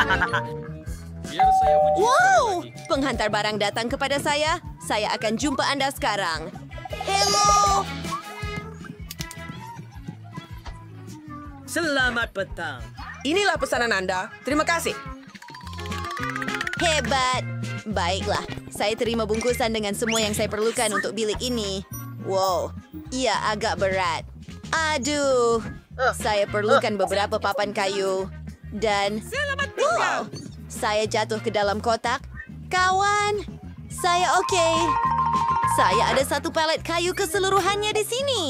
Biar saya uji Wow! sekali lagi. Penghantar barang datang kepada saya. Saya akan jumpa Anda sekarang. Hello! Selamat petang. Inilah pesanan Anda. Terima kasih. Hebat! Baiklah, saya terima bungkusan dengan semua yang saya perlukan untuk bilik ini. Wow, ia agak berat. Aduh, saya perlukan beberapa papan kayu. Dan, wow, saya jatuh ke dalam kotak. Kawan, saya oke. Saya ada satu palet kayu keseluruhannya di sini.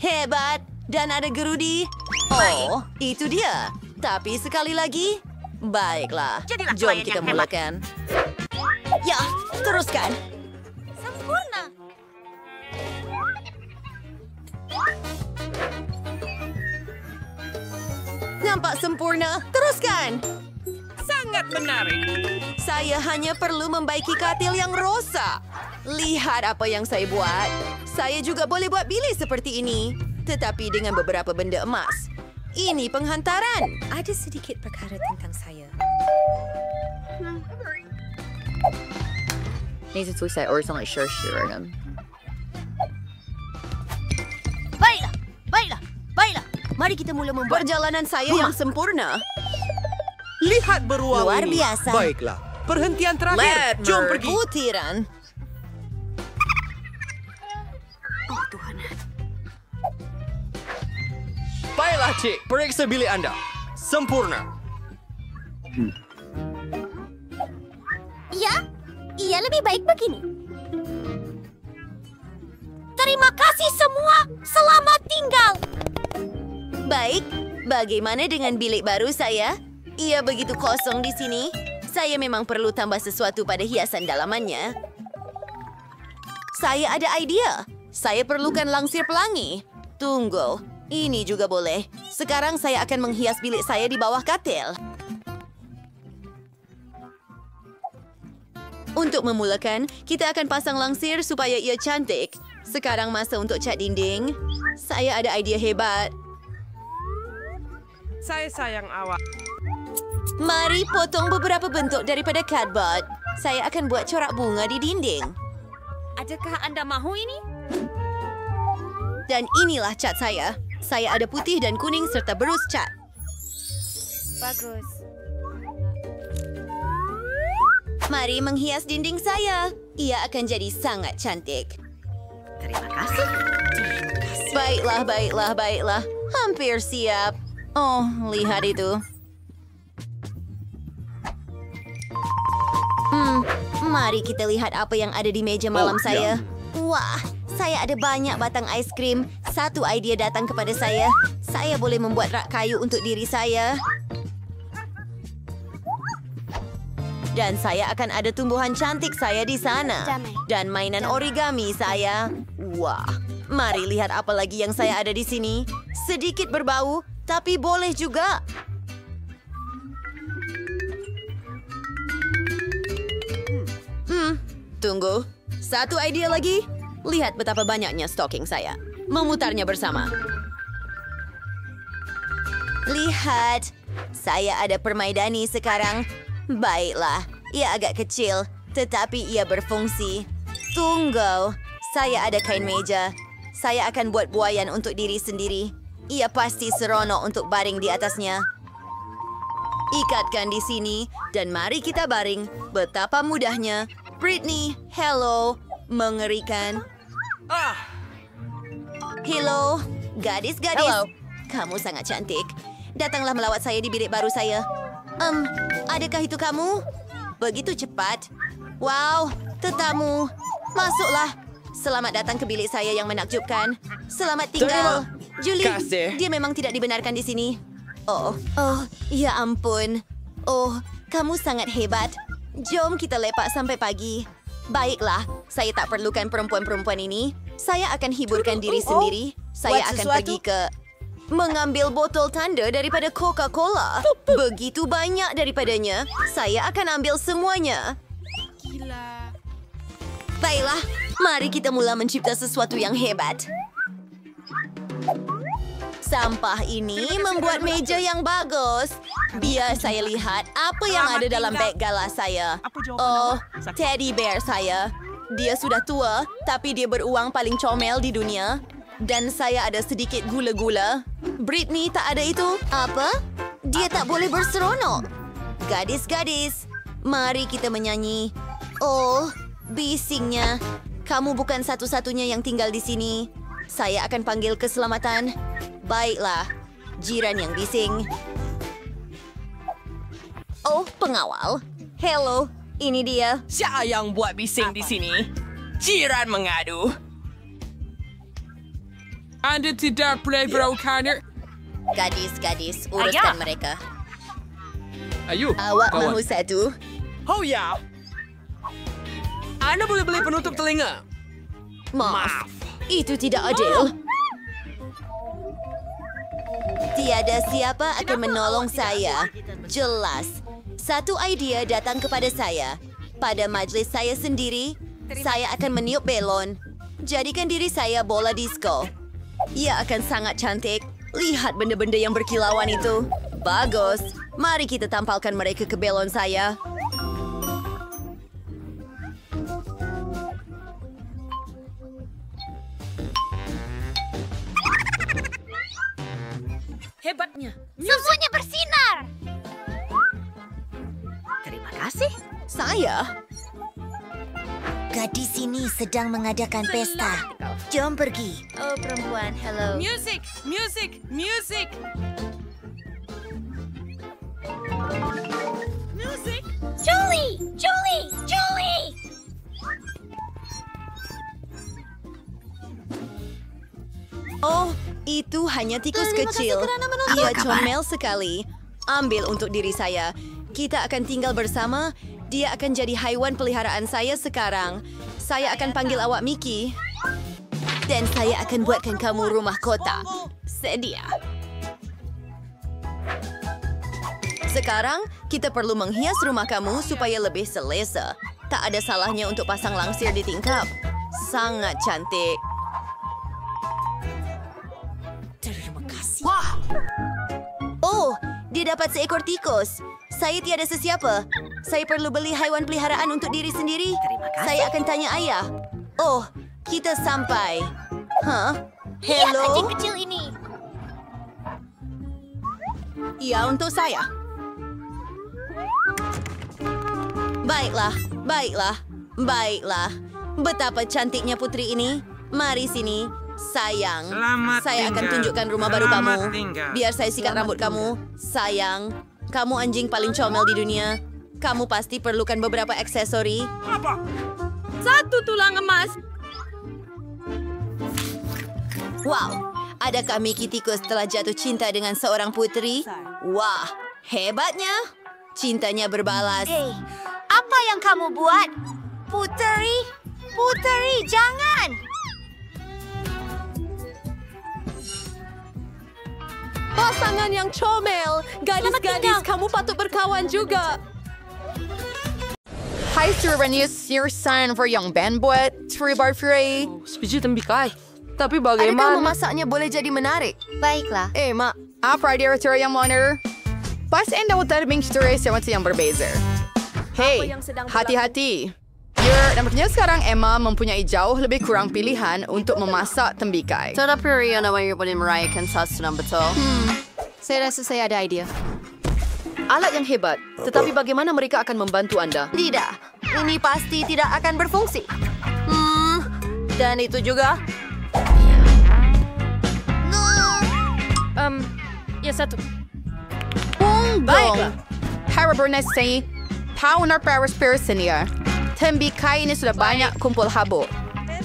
Hebat! Dan ada gerudi. Oh, itu dia. Tapi sekali lagi, baiklah. Jom kita mulakan. Ya, teruskan. Sempurna. Nampak sempurna. Teruskan. Sangat menarik. Saya hanya perlu membaiki katil yang rosak. Lihat apa yang saya buat. Saya juga boleh buat bilik seperti ini. Tetapi dengan beberapa benda emas. Ini penghantaran. Ada sedikit perkara tentang saya. 那次出赛偶尔送来奢侈人。 Baiklah. Mari kita mula membuat Perjalanan saya yang sempurna. Lihat beruang Luar ini. biasa. Baiklah. Perhentian terakhir. Jom pergi. Butiran. Oh Tuhan. Baiklah, Cik. Periksa bilik Anda. Sempurna. Ya, ia lebih baik begini. Terima kasih semua. Selamat tinggal. Baik, bagaimana dengan bilik baru saya? Ia begitu kosong di sini. Saya memang perlu tambah sesuatu pada hiasan dalamannya. Saya ada idea. Saya perlukan langsir pelangi. Tunggu, ini juga boleh. Sekarang saya akan menghias bilik saya di bawah katil. Untuk memulakan, kita akan pasang langsir supaya ia cantik. Sekarang masa untuk cat dinding. Saya ada idea hebat. Saya sayang awak. Mari potong beberapa bentuk daripada cardboard. Saya akan buat corak bunga di dinding. Adakah anda mahu ini? Dan inilah cat saya. Saya ada putih dan kuning serta berus cat. Bagus. Mari menghias dinding saya. Ia akan jadi sangat cantik. Terima kasih. Baiklah. Hampir siap. Oh, lihat itu. Mari kita lihat apa yang ada di meja malam saya. Wah, saya ada banyak batang ais krim. Satu idea datang kepada saya. Saya boleh membuat rak kayu untuk diri saya. Dan saya akan ada tumbuhan cantik saya di sana. Dan mainan origami saya. Wah, mari lihat apa lagi yang saya ada di sini. Sedikit berbau, tapi boleh juga. Tunggu. Satu idea lagi. Lihat betapa banyaknya stocking saya. Memutarnya bersama. Lihat. Saya ada permaidani sekarang. Baiklah. Ia agak kecil, tetapi ia berfungsi. Tunggu. Saya ada kain meja. Saya akan buat buaian untuk diri sendiri. Ia pasti seronok untuk baring di atasnya. Ikatkan di sini dan mari kita baring. Betapa mudahnya. Britney, hello. Mengerikan. Hello, gadis-gadis. Hello. Kamu sangat cantik. Datanglah melawat saya di bilik baru saya. Adakah itu kamu? Begitu cepat. Wow, tetamu. Masuklah. Selamat datang ke bilik saya yang menakjubkan. Selamat tinggal. Julie, kasih. dia memang tidak dibenarkan di sini. Oh, ya ampun. Oh, kamu sangat hebat. Jom kita lepak sampai pagi. Baiklah, saya tak perlukan perempuan-perempuan ini. Saya akan hiburkan diri sendiri. Saya akan pergi ke... mengambil botol tanda daripada Coca-Cola. Begitu banyak daripadanya. Saya akan ambil semuanya. Gila. Baiklah, mari kita mula mencipta sesuatu yang hebat. Sampah ini membuat meja yang bagus. Biar saya lihat apa yang ada dalam beg gala saya. Oh, teddy bear saya. Dia sudah tua, tapi dia beruang paling comel di dunia. Dan saya ada sedikit gula-gula. Britney tak ada itu. Apa? Dia tak boleh berseronok. Gadis-gadis, mari kita menyanyi. Oh, bisingnya. Kamu bukan satu-satunya yang tinggal di sini. Saya akan panggil keselamatan. Baiklah, jiran yang bising. Oh, pengawal. Hello, ini dia. Siapa yang buat bising di sini? Jiran mengadu. Anda tidak boleh berkarir. Gadis-gadis, uruskan mereka. Ayo, Awak kawan. mahu satu? Oh ya. Anda boleh beli penutup telinga. Maaf, itu tidak adil. Tiada siapa akan menolong saya. Jelas. Satu idea datang kepada saya. Pada majlis saya sendiri, saya akan meniup belon. Jadikan diri saya bola disco. Ia akan sangat cantik. Lihat benda-benda yang berkilauan itu. Bagus. Mari kita tampalkan mereka ke belon saya. Hebatnya. Semuanya bersinar. Terima kasih. Saya? Gadis ini sedang mengadakan pesta. Jom pergi. Oh, perempuan. Hello. Music, music, music. Music. Julie! Julie! Julie! Oh, itu hanya tikus kecil. Ia comel sekali. Ambil untuk diri saya. Kita akan tinggal bersama. Dia akan jadi haiwan peliharaan saya sekarang. Saya akan panggil awak Mickey. Dan saya akan buatkan kamu rumah kota. Sedia. Sekarang, kita perlu menghias rumah kamu supaya lebih selesa. Tak ada salahnya untuk pasang langsir di tingkap. Sangat cantik. Oh, dia dapat seekor tikus. Saya tiada sesiapa. Saya perlu beli haiwan peliharaan untuk diri sendiri. Saya akan tanya ayah. Oh, kita sampai. Hah? Lihat Hello? anjing kecil ini. Ya, untuk saya. Baiklah, baiklah, baiklah. Betapa cantiknya putri ini. Mari sini. Sayang, Selamat saya akan tinggal. tunjukkan rumah baru Selamat kamu. tinggal. Biar saya sikat rambut kamu. Sayang, kamu anjing paling comel di dunia. Kamu pasti perlukan beberapa aksesori. Satu tulang emas. Wow, adakah Mickey tikus telah jatuh cinta dengan seorang putri? Wah, hebatnya. Cintanya berbalas. Hei, apa yang kamu buat? Puteri? Puteri, jangan! Pasangan yang comel. Gadis-gadis, kamu patut berkawan juga. Hi, Sirenius. Your son for young band buat Tribar Free. Setuju tembikai. Tapi Adakah bagaimana? memasaknya boleh jadi menarik? Baiklah. Mak. Apa dia yang monitor? Pas anda utarbing story sa yang berbeza. Hey, hati-hati. Dan bertanya sekarang Emma mempunyai jauh lebih kurang pilihan untuk memasak tembikai. Tetapi Ria naman yung merayakan sesuatu yang betul. Saya rasa saya ada idea. Alat yang hebat, tetapi bagaimana mereka akan membantu anda? Tidak, ini pasti tidak akan berfungsi. Dan itu juga. Ya satu. Baiklah. Harap say, Paunar Paris Persinia. Tembikai ini sudah banyak kumpul habuk.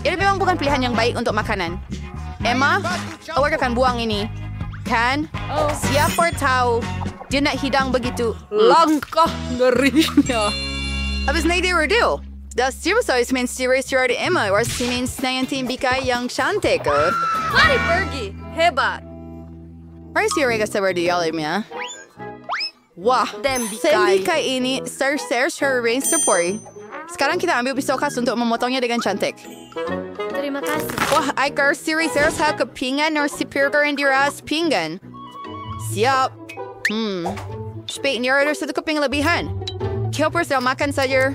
Ini memang bukan pilihan yang baik untuk makanan. Emma, awak akan buang ini. Kan? Siapa tahu dia nak hidang begitu. Langkah ngerinya. Habis na dia redo. Dah siapa main series di Emma or sinin na yung tembikai yang cantik. Mari pergi. Hebat. Mari siya sa alam niya. Wah, tembikai ini ser-ser sering support. Sekarang kita ambil pisau khas untuk memotongnya dengan cantik. Terima kasih. Wah, ay series sa kepingan or si Pirker and diras pinggan. Siap. Spake niya order sa keping lebihan. Kiyopers na makan saja.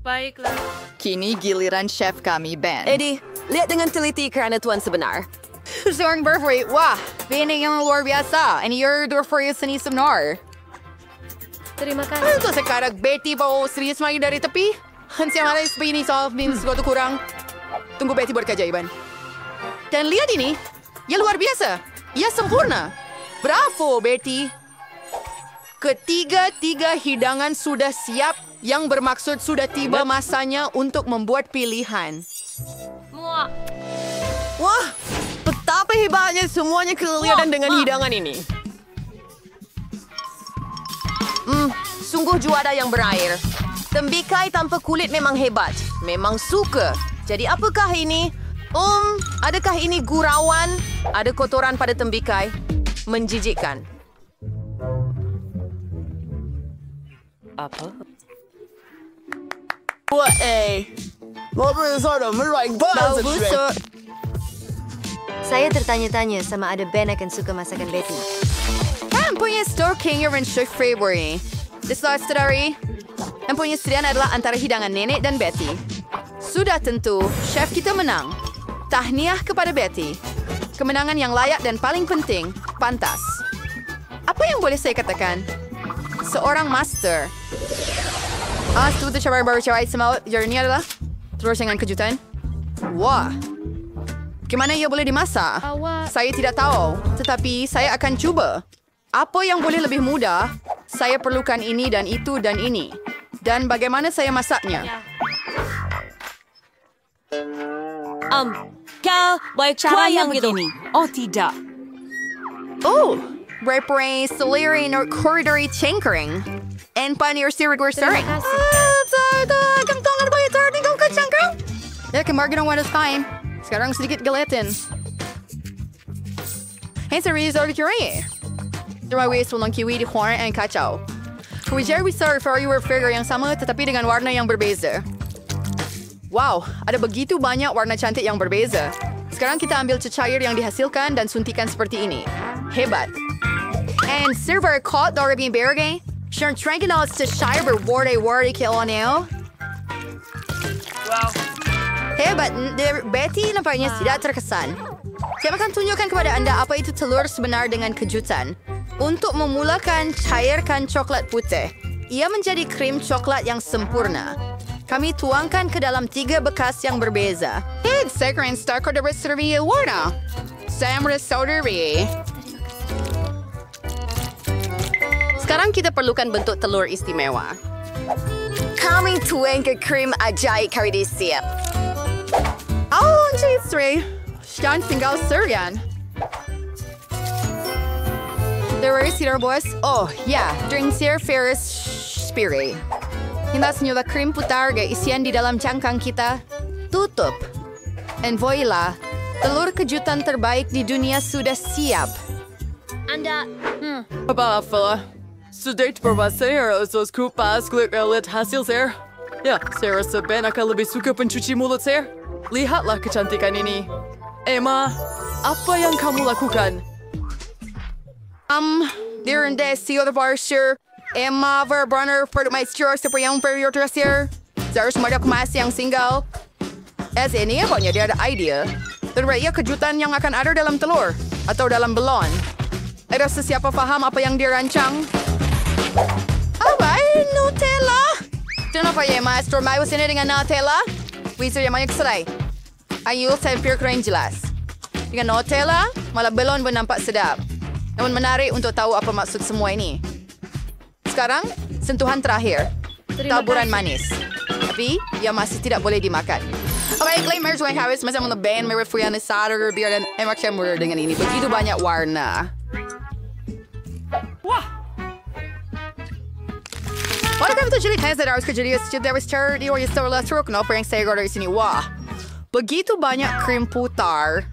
Baiklah. Kini giliran chef kami, Ben. Eddie, lihat dengan teliti kerana tuan sebenar. Seorang birthday. Wah, bening yang luar biasa. And you're door for you seni sebenar. Terima Ano kasih. to sa karag Betty ba o serius lagi dari tepi? Hansi ang alas ini sa minuto kurang. Tunggu Betty buat keajaiban. Dan lihat ini. Ya luar biasa. Ya sempurna. Bravo, Betty. Ketiga-tiga hidangan sudah siap yang bermaksud sudah tiba masanya untuk membuat pilihan. Muak. Wah, betapa hebatnya semuanya kelihatan dengan hidangan ini. Sungguh juara yang berair. Tembikai tanpa kulit memang hebat. Memang suka. Jadi apakah ini? Adakah ini gurauan? Ada kotoran pada tembikai? Menjijikkan. Apa? Bau busuk. Saya tertanya-tanya sama ada Ben akan suka masakan Betty. Ang punya store king yung chef February. This last story. Ang punya sedian adalah antara hidangan nenek dan Betty. Sudah tentu, chef kita menang. Tahniah kepada Betty. Kemenangan yang layak dan paling penting, pantas. Apa yang boleh saya katakan? Seorang master. Setuju siya baru cewek sama journey adalah terus dengan kejutan. Wah. Gimana ia boleh dimasak? Saya tidak tahu, tetapi saya akan cuba. Apa yang boleh lebih mudah? Saya perlukan ini dan itu dan ini. Dan bagaimana saya masaknya? Kau baik cara yang begini. Oh, tidak. Oh, repre seleri nor corridory tinkering. And panir sirigur sering. Terima kasih. Kamtongan ba ito? Tinggal ka cangkrang? Ya, kemarin ng one is fine. Sekarang sedikit gelatin. Hey, serius order curry. Termawis walang kiwi di horn and kacau. Kuwijar wisar for your figure yang sama tetapi dengan warna yang berbeza. Wow, ada begitu banyak warna cantik yang berbeza. Sekarang kita ambil cecair yang dihasilkan dan suntikan seperti ini. Hebat. And server caught Dorothy Berge. Sure, trying to cecair berwarna-warni kiloneo. Wow. Hebat, Betty nampaknya tidak terkesan. Saya akan tunjukkan kepada Anda apa itu telur sebenar dengan kejutan. Untuk memulakan, cairkan coklat putih. Ia menjadi krim coklat yang sempurna. Kami tuangkan ke dalam 3 bekas yang berbeza. Sekarang star kode reservi warna. Saya meresaudari. Sekarang kita perlukan bentuk telur istimewa. Kami tuang ke krim ajaib kari siap. Oh, J3. Sean tinggal serian. There is here, boss. Oh, yeah. Drink Sir Ferris Spirit. Hindas nyo la krim putar ga isian di dalam cangkang kita. Tutup. And voila, telur kejutan terbaik di dunia sudah siap. Anda... Apa, fella? Sedate berbahasa saya harus kupas kulit relit hasil saya. Ya, saya rasa Ben akan lebih suka pencuci mulut saya. Lihatlah kecantikan ini. Emma, apa yang kamu lakukan? There and there, see other bar sure. Emma Verbrunner for my store seperti yang period tersier. Saya harus madak mas yang single. As ini pokoknya dia ada idea. Terbaik kejutan yang akan ada dalam telur atau dalam belon. Ada sesiapa faham apa yang dirancang? Apa? Nutella? Kenapa ya, Master? May sini dengan Nutella? Wizard yang banyak selai. Ayo, saya pikir yang jelas. Dengan Nutella, malah belon pun nampak sedap. Namun menarik untuk tahu apa maksud semua ini. Sekarang, sentuhan terakhir. Taburan manis. Tapi, ia masih tidak boleh dimakan. Okay, claimers yang habis masih mga band, may refuyan na sadar, biar dan emak murder dengan ini. Begitu banyak warna. Wah. Wala kami to jadi tanya harus kejadian there was charity or you still last rook no parang saya dari sini. Wah. Begitu banyak krim putar.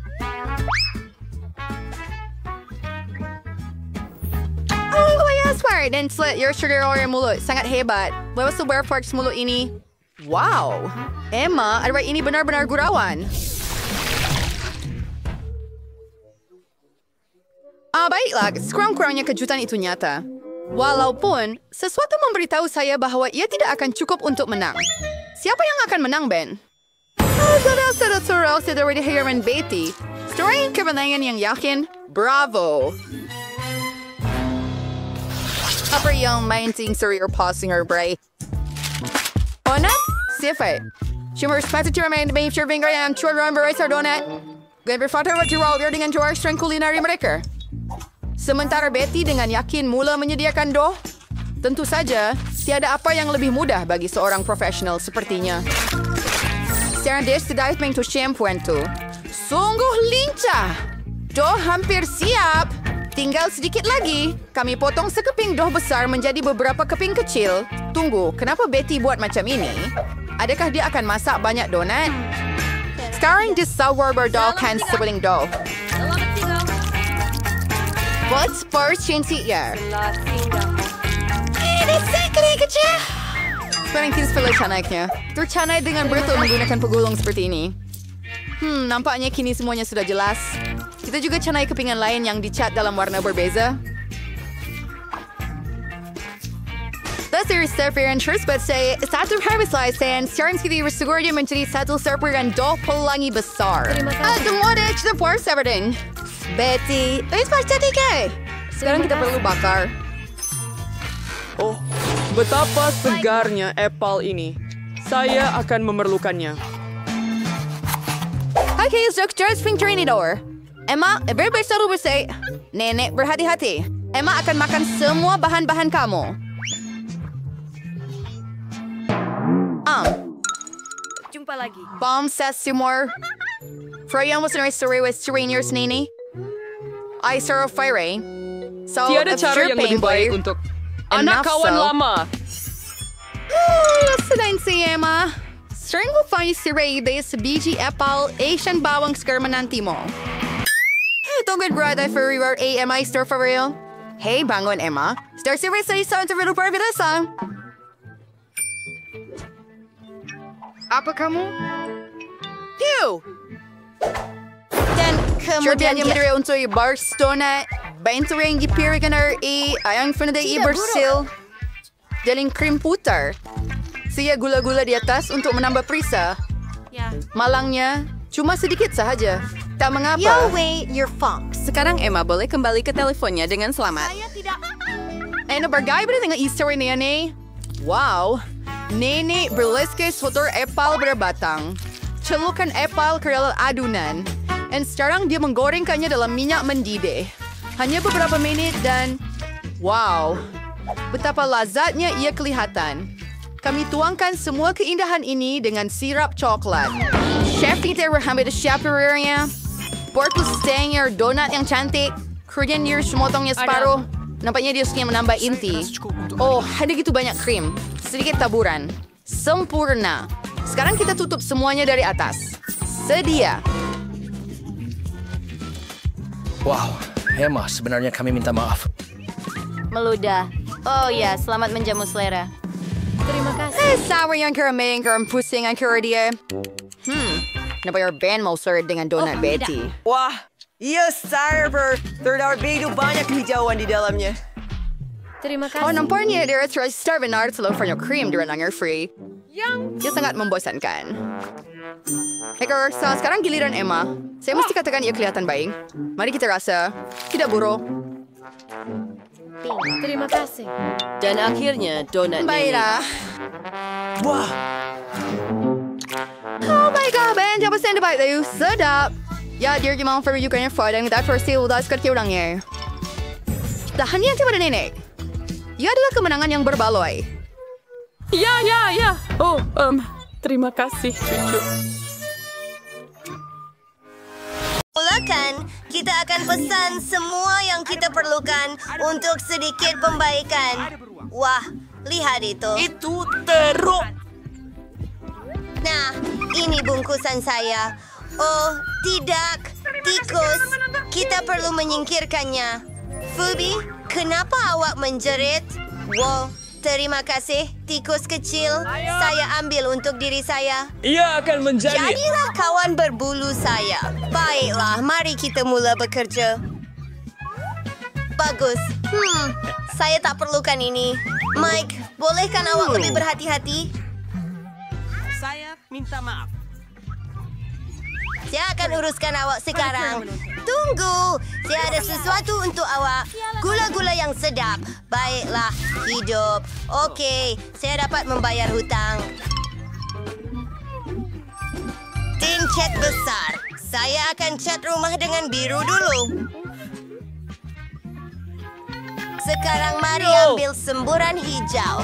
Oh, yes, smart. Dan slit your sugar or mulut. Sangat hebat. Lepas tu Bearforks mulut ini. Wow! Emma, adakah ini benar-benar gurauan? Baiklah, sekurang-kurangnya kejutan itu nyata. Walaupun, sesuatu memberitahu saya bahwa ia tidak akan cukup untuk menang. Siapa yang akan menang, Ben? Saudara-saudara dari Herman Betty. Story kemenangan yang yakin? Bravo! Apa yang main ting serius passing her break? Ona? Siapa? Cuma sepatu main demi serving yang curang berai donat. Gak berfaktor berjual dengan jual strength kulinari mereka. Sementara Betty dengan yakin mula menyediakan dough. Tentu saja, tiada apa yang lebih mudah bagi seorang profesional sepertinya. Sekarang dia sudah menyentuh shampoo itu. Sungguh lincah. Dough hampir siap. Tinggal sedikit lagi. Kami potong sekeping dough besar menjadi beberapa keping kecil. Tunggu, kenapa Betty buat macam ini? Adakah dia akan masak banyak donat? Sekarang dia sour berdolkan sebeling dough. Buat spurs cintinya. Ini sekali kecil. Sekarang kita perlu canaknya. Tercanai dengan betul menggunakan pegulung seperti ini. Nampaknya kini semuanya sudah jelas. Kita juga canai kepingan lain yang dicat dalam warna berbeza. Dasar server yang terus saya satu habislah dan sekarang kita bersyukur dia menjadi satu server yang 2 pelangi besar. Semua dah kita puas everything. Betty, it's cantik eh? Sekarang kita perlu bakar. Oh, betapa segarnya apple ini. Saya akan memerlukannya. Okay, Dr. Springtrinidor. Emma, berbesar bersih. Nenek berhati-hati. Emma akan makan semua bahan-bahan kamu. Jumpa lagi. Bomb says Seymour. Freya was in a story with strangers, Nini. I saw a fire. So, Tiada cara yang lebih baik untuk anak kawan lama. Selain si Emma, sering mo find si Ray base biji apple Asian bawang skirma nanti mo. Tunggu brother for your AMI store for real. Hey, bangun Emma. Star si Ray sa isang interview para bilasang. Apa kamu? Pew! Dan kemudian yang menerima untuk Barcelona, 20 ring gipirikan ayang fanaday Bersil, daling krim putar. Siya gula-gula di atas untuk menambah perisa. Malangnya, cuma sedikit sahaja. Tak mengapa. Yo, wait, you're fox. Sekarang Emma boleh kembali ke teleponnya dengan selamat. Bergaya dengan history niya ni? Wow! Nene berleskes hotor apple berbatang. Celukan apple ke dalam adunan. Dan sekarang dia menggorengkannya dalam minyak mendidih. Hanya beberapa menit dan... Wow! Betapa lazatnya ia kelihatan. Kami tuangkan semua keindahan ini dengan sirap coklat. Chef kita berhambat chaperernya. Portus stanger donat yang cantik. Kemudian dia semotongnya separuh. Nampaknya dia suka menambah inti. Oh, ada gitu banyak krim. Sedikit taburan. Sempurna. Sekarang kita tutup semuanya dari atas. Sedia. Wow, Emma, sebenarnya kami minta maaf. Meludah. Oh ya, selamat menjamu selera. Terima kasih. Sour yang keramay, yang pusing ang dia. Nabayar Ben mau serve dengan donut Betty. Wah, iya server. Terdapat banyak hijauan di dalamnya. Terima kasih. Oh, nampaknya dia terus starvenar telur for cream di renang free. Dia sangat membosankan. Hacker, sekarang giliran Emma. Saya mesti katakan ia kelihatan baik. Mari kita rasa. Tidak buruk. Terima kasih. Dan akhirnya donat Baiklah. Wah, Oh my god, Ben. Jangan pesan debat itu. Sedap. Ya, dia gimana for you kan for dan kita first udah seperti orangnya. Tahan yang tiba nenek. Ia adalah kemenangan yang berbaloi. Ya. Oh, terima kasih, cucu. Mulakan, kita akan pesan semua yang kita perlukan untuk sedikit pembaikan. Wah, lihat itu. itu teruk. Nah, ini bungkusan saya. Oh, tidak. Tikus. Kita perlu menyingkirkannya. Phoebe, kenapa awak menjerit? Wow, Terima kasih, tikus kecil. Saya ambil untuk diri saya. Ia akan menjadi... Jadilah kawan berbulu saya. Baiklah, mari kita mula bekerja. Bagus. Saya tak perlukan ini. Mike, bolehkan awak lebih berhati-hati? Saya minta maaf. Saya akan uruskan awak sekarang. Tunggu, saya ada sesuatu untuk awak. Gula-gula yang sedap. Baiklah, hidup. Okey, saya dapat membayar hutang. Tin cat besar. Saya akan cat rumah dengan biru dulu. Sekarang mari ambil semburan hijau.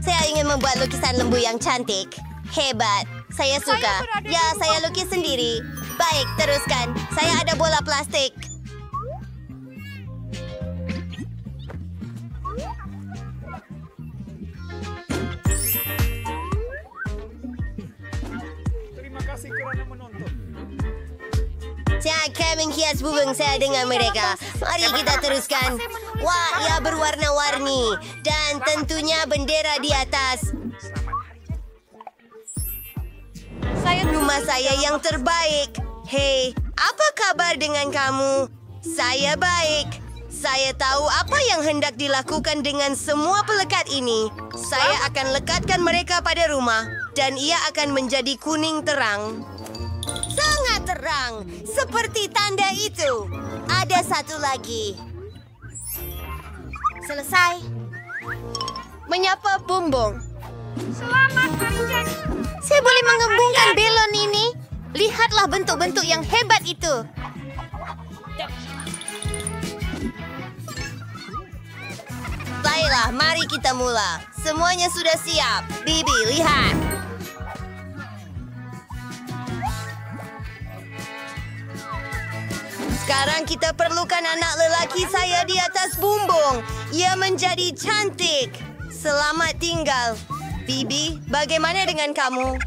Saya ingin membuat lukisan lembu yang cantik. Hebat. Saya suka. Ya, saya lukis sendiri. Baik, teruskan. Saya ada bola plastik. Terima kasih kerana menonton. Saya akan menghias bubung saya dengan mereka. Mari kita teruskan. Wah, ia berwarna-warni. Dan tentunya bendera di atas. Rumah saya yang terbaik. Hei, apa kabar dengan kamu? Saya baik. Saya tahu apa yang hendak dilakukan dengan semua pelekat ini. Saya akan lekatkan mereka pada rumah. Dan ia akan menjadi kuning terang. Sangat terang. Seperti tanda itu. Ada satu lagi. Selesai. Menyapa bumbung. Selamat kerja. Saya boleh mengembungkan belon ini. Lihatlah bentuk-bentuk yang hebat itu. Baiklah, mari kita mula. Semuanya sudah siap. Bibi, lihat. Sekarang kita perlukan anak lelaki saya di atas bumbung. Ia menjadi cantik. Selamat tinggal. Bibi, bagaimana dengan kamu?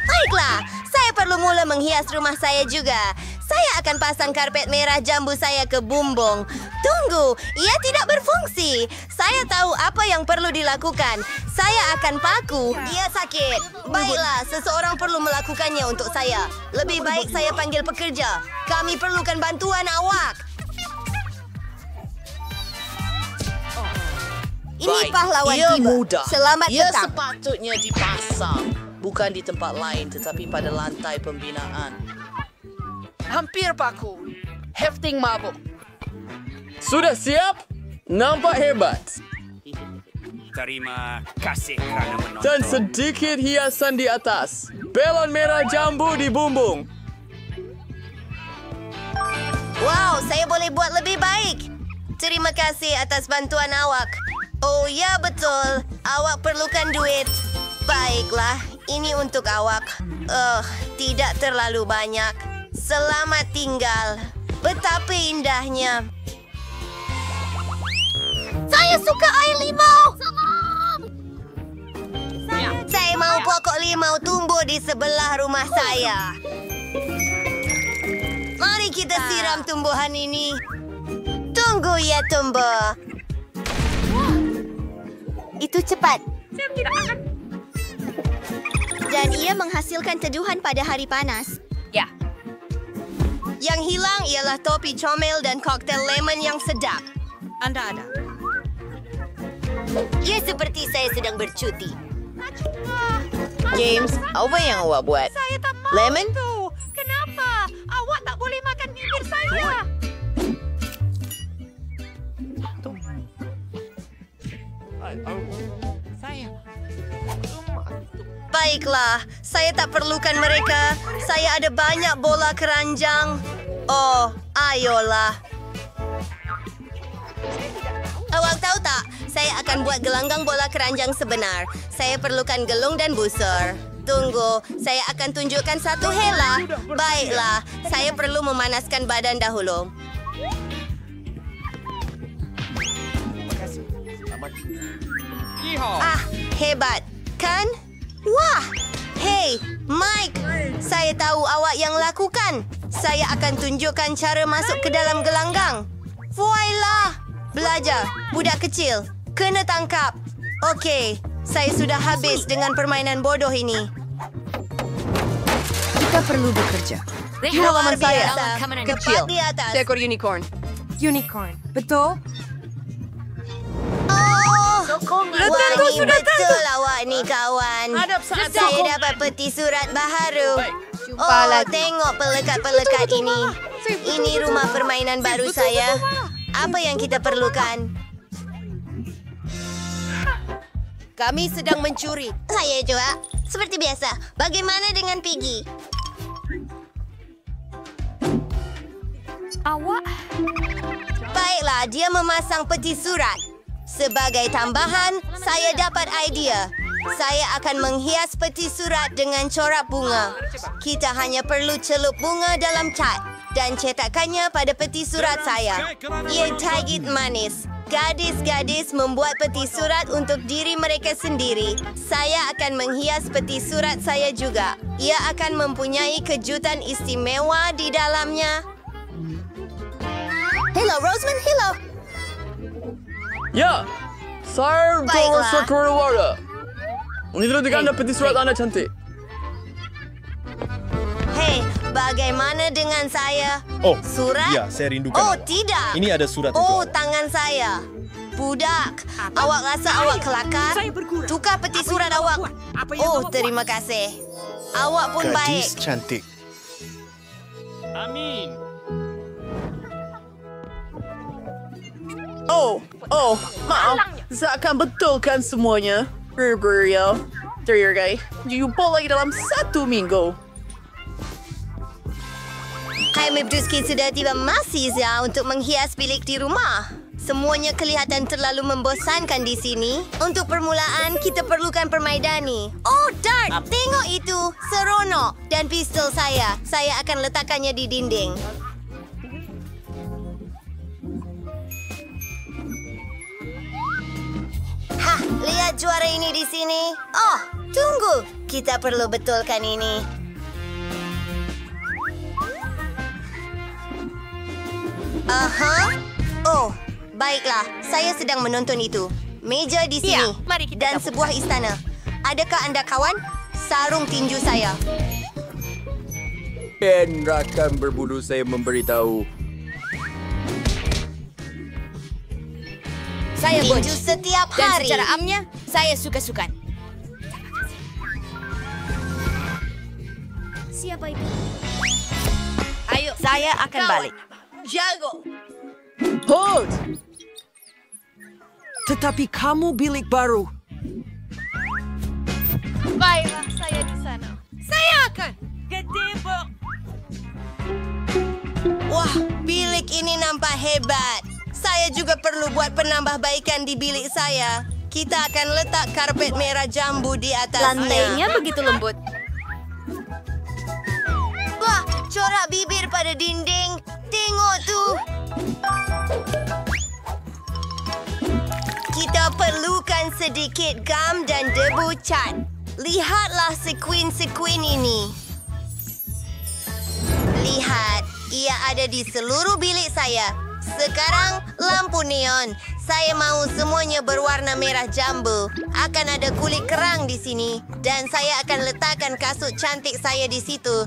Baiklah, saya perlu mula menghias rumah saya juga. Saya akan pasang karpet merah jambu saya ke bumbung. Tunggu, ia tidak berfungsi. Saya tahu apa yang perlu dilakukan. Saya akan paku. Ia sakit. Baiklah, seseorang perlu melakukannya untuk saya. Lebih baik saya panggil pekerja. Kami perlukan bantuan awak. Ini pahlawan Ia tiba. mudah. Selamat Ia datang. sepatutnya dipasang. Bukan di tempat lain tetapi pada lantai pembinaan. Hampir paku. Hefting mabuk. Sudah siap? Nampak hebat. Terima kasih kerana menonton. Dan sedikit hiasan di atas. Belon merah jambu di bumbung. Wow, saya boleh buat lebih baik. Terima kasih atas bantuan awak. Oh ya, betul. Awak perlukan duit. Baiklah, ini untuk awak. Tidak terlalu banyak. Selamat tinggal. Betapa indahnya. Saya suka air limau. Saya mau pokok limau tumbuh di sebelah rumah saya. Mari kita siram tumbuhan ini. Tunggu ya tumbuh. Itu cepat. Saya tidak akan. Dan ia menghasilkan teduhan pada hari panas. Ya. Yang hilang ialah topi comel dan koktel lemon yang sedap. Anda ada. Ya, seperti saya sedang bercuti. James, apa yang awak buat? Saya tak mahu Lemon? itu. Kenapa? Awak tak boleh makan bibir saya. Baiklah, saya tak perlukan mereka. Saya ada banyak bola keranjang. Oh, ayolah. Awak tahu tak, saya akan buat gelanggang bola keranjang sebenar. Saya perlukan gelung dan busur. Tunggu, saya akan tunjukkan satu hela. Baiklah, saya perlu memanaskan badan dahulu. Ah, hebat, kan? Wah, hei, Mike. Saya tahu awak yang lakukan. Saya akan tunjukkan cara masuk ke dalam gelanggang. Voila, Belajar, budak kecil. Kena tangkap. Okey, saya sudah habis dengan permainan bodoh ini. Kita perlu bekerja. Halaman saya. Kecil. Tepat di atas. Seekor unicorn. Unicorn. Betul? Wah, ni betul awak ni, kawan. Saya dapat peti surat baharu. Tengok pelekat-pelekat ini. Ini rumah permainan baru saya. Apa yang kita perlukan? Kami sedang mencuri. Saya juga. Seperti biasa. Bagaimana dengan Piggy? Baiklah, dia memasang peti surat. Sebagai tambahan, saya dapat idea. Saya akan menghias peti surat dengan corak bunga. Kita hanya perlu celup bunga dalam cat dan cetakannya pada peti surat saya. Ia tagit manis. Gadis-gadis membuat peti surat untuk diri mereka sendiri. Saya akan menghias peti surat saya juga. Ia akan mempunyai kejutan istimewa di dalamnya. Hello, Roseman. Hello. Ya, saya Baiklah. Rosa Keluarga. Ini dengan anda peti surat anda cantik. Hei, bagaimana dengan saya? Oh, surat? ya, saya rindukan Oh, awak. tidak. Ini ada surat Oh, untuk awak. tangan saya. Budak, awak rasa awak kelakar? Tukar peti surat awak. Oh, terima kasih. Awak pun baik. Gadis cantik. Maaf. Saya akan betulkan semuanya. Bergeria. Terima. Jumpa lagi dalam 1 minggu. Hai Mebduski sudah tiba masanya untuk menghias bilik di rumah. Semuanya kelihatan terlalu membosankan di sini. Untuk permulaan, kita perlukan permaidani. Oh, dart! Tengok itu. Seronok. Dan pistol saya. Saya akan letakkannya di dinding. Hah, lihat juara ini di sini. Oh, tunggu. Kita perlu betulkan ini. Oh, baiklah. Saya sedang menonton itu. Meja di sini. Ya, mari kita dan sebuah istana. Adakah anda kawan? Sarung tinju saya. Ben rakan berbulu saya memberitahu. Saya tinju setiap Dan hari. secara amnya, saya suka-sukan. Siapa itu? Ayo, saya akan balik. Jago. Hold! Tetapi kamu bilik baru. Baiklah, saya di sana. Saya akan. Wah, bilik ini nampak hebat. Saya juga perlu buat penambahbaikan di bilik saya. Kita akan letak karpet merah jambu di atasnya. Lantainya begitu lembut. Wah, corak bibir pada dinding. Tengok tuh. Kita perlukan sedikit gam dan debu cat. Lihatlah sekuin-sekuin ini. Lihat, ia ada di seluruh bilik saya. Sekarang, lampu neon. Saya mau semuanya berwarna merah jambu. Akan ada kulit kerang di sini. Dan saya akan letakkan kasut cantik saya di situ.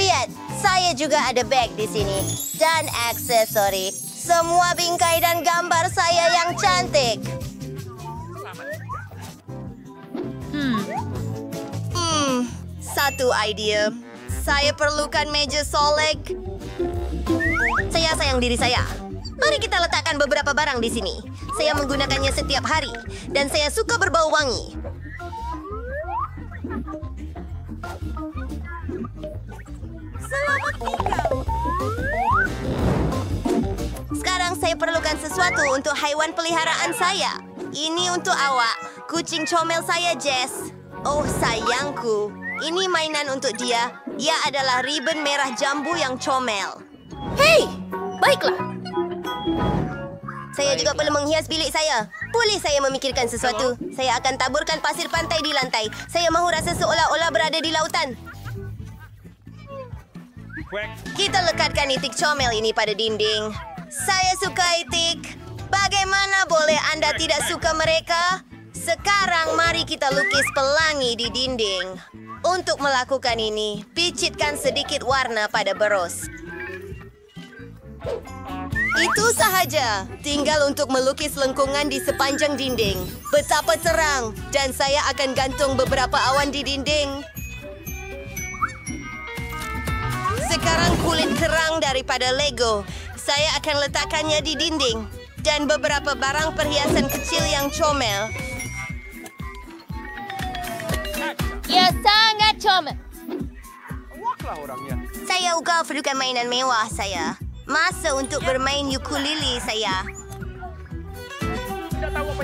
Lihat, saya juga ada bag di sini. Dan aksesori. Semua bingkai dan gambar saya yang cantik. Satu idea. Saya perlukan meja solek. Saya sayang diri saya. Mari kita letakkan beberapa barang di sini. Saya menggunakannya setiap hari. Dan saya suka berbau wangi. Selamat tinggal. Sekarang saya perlukan sesuatu untuk haiwan peliharaan saya. Ini untuk awak. Kucing comel saya, Jess. Oh, sayangku. Ini mainan untuk dia. Ia adalah ribbon merah jambu yang comel. Hei, baiklah. Saya juga perlu menghias bilik saya. Boleh saya memikirkan sesuatu? Saya akan taburkan pasir pantai di lantai. Saya mahu rasa seolah-olah berada di lautan. Kita lekatkan itik comel ini pada dinding. Saya suka itik. Bagaimana boleh Anda tidak suka mereka? Sekarang mari kita lukis pelangi di dinding. Untuk melakukan ini, picitkan sedikit warna pada berus. Itu sahaja. Tinggal untuk melukis lengkungan di sepanjang dinding. Betapa terang. Dan saya akan gantung beberapa awan di dinding. Sekarang kulit kerang daripada Lego. Saya akan letakkannya di dinding. Dan beberapa barang perhiasan kecil yang comel. Ya, sangat comel. Saya ugal perlukan mainan mewah saya. Masa untuk bermain ukulele saya.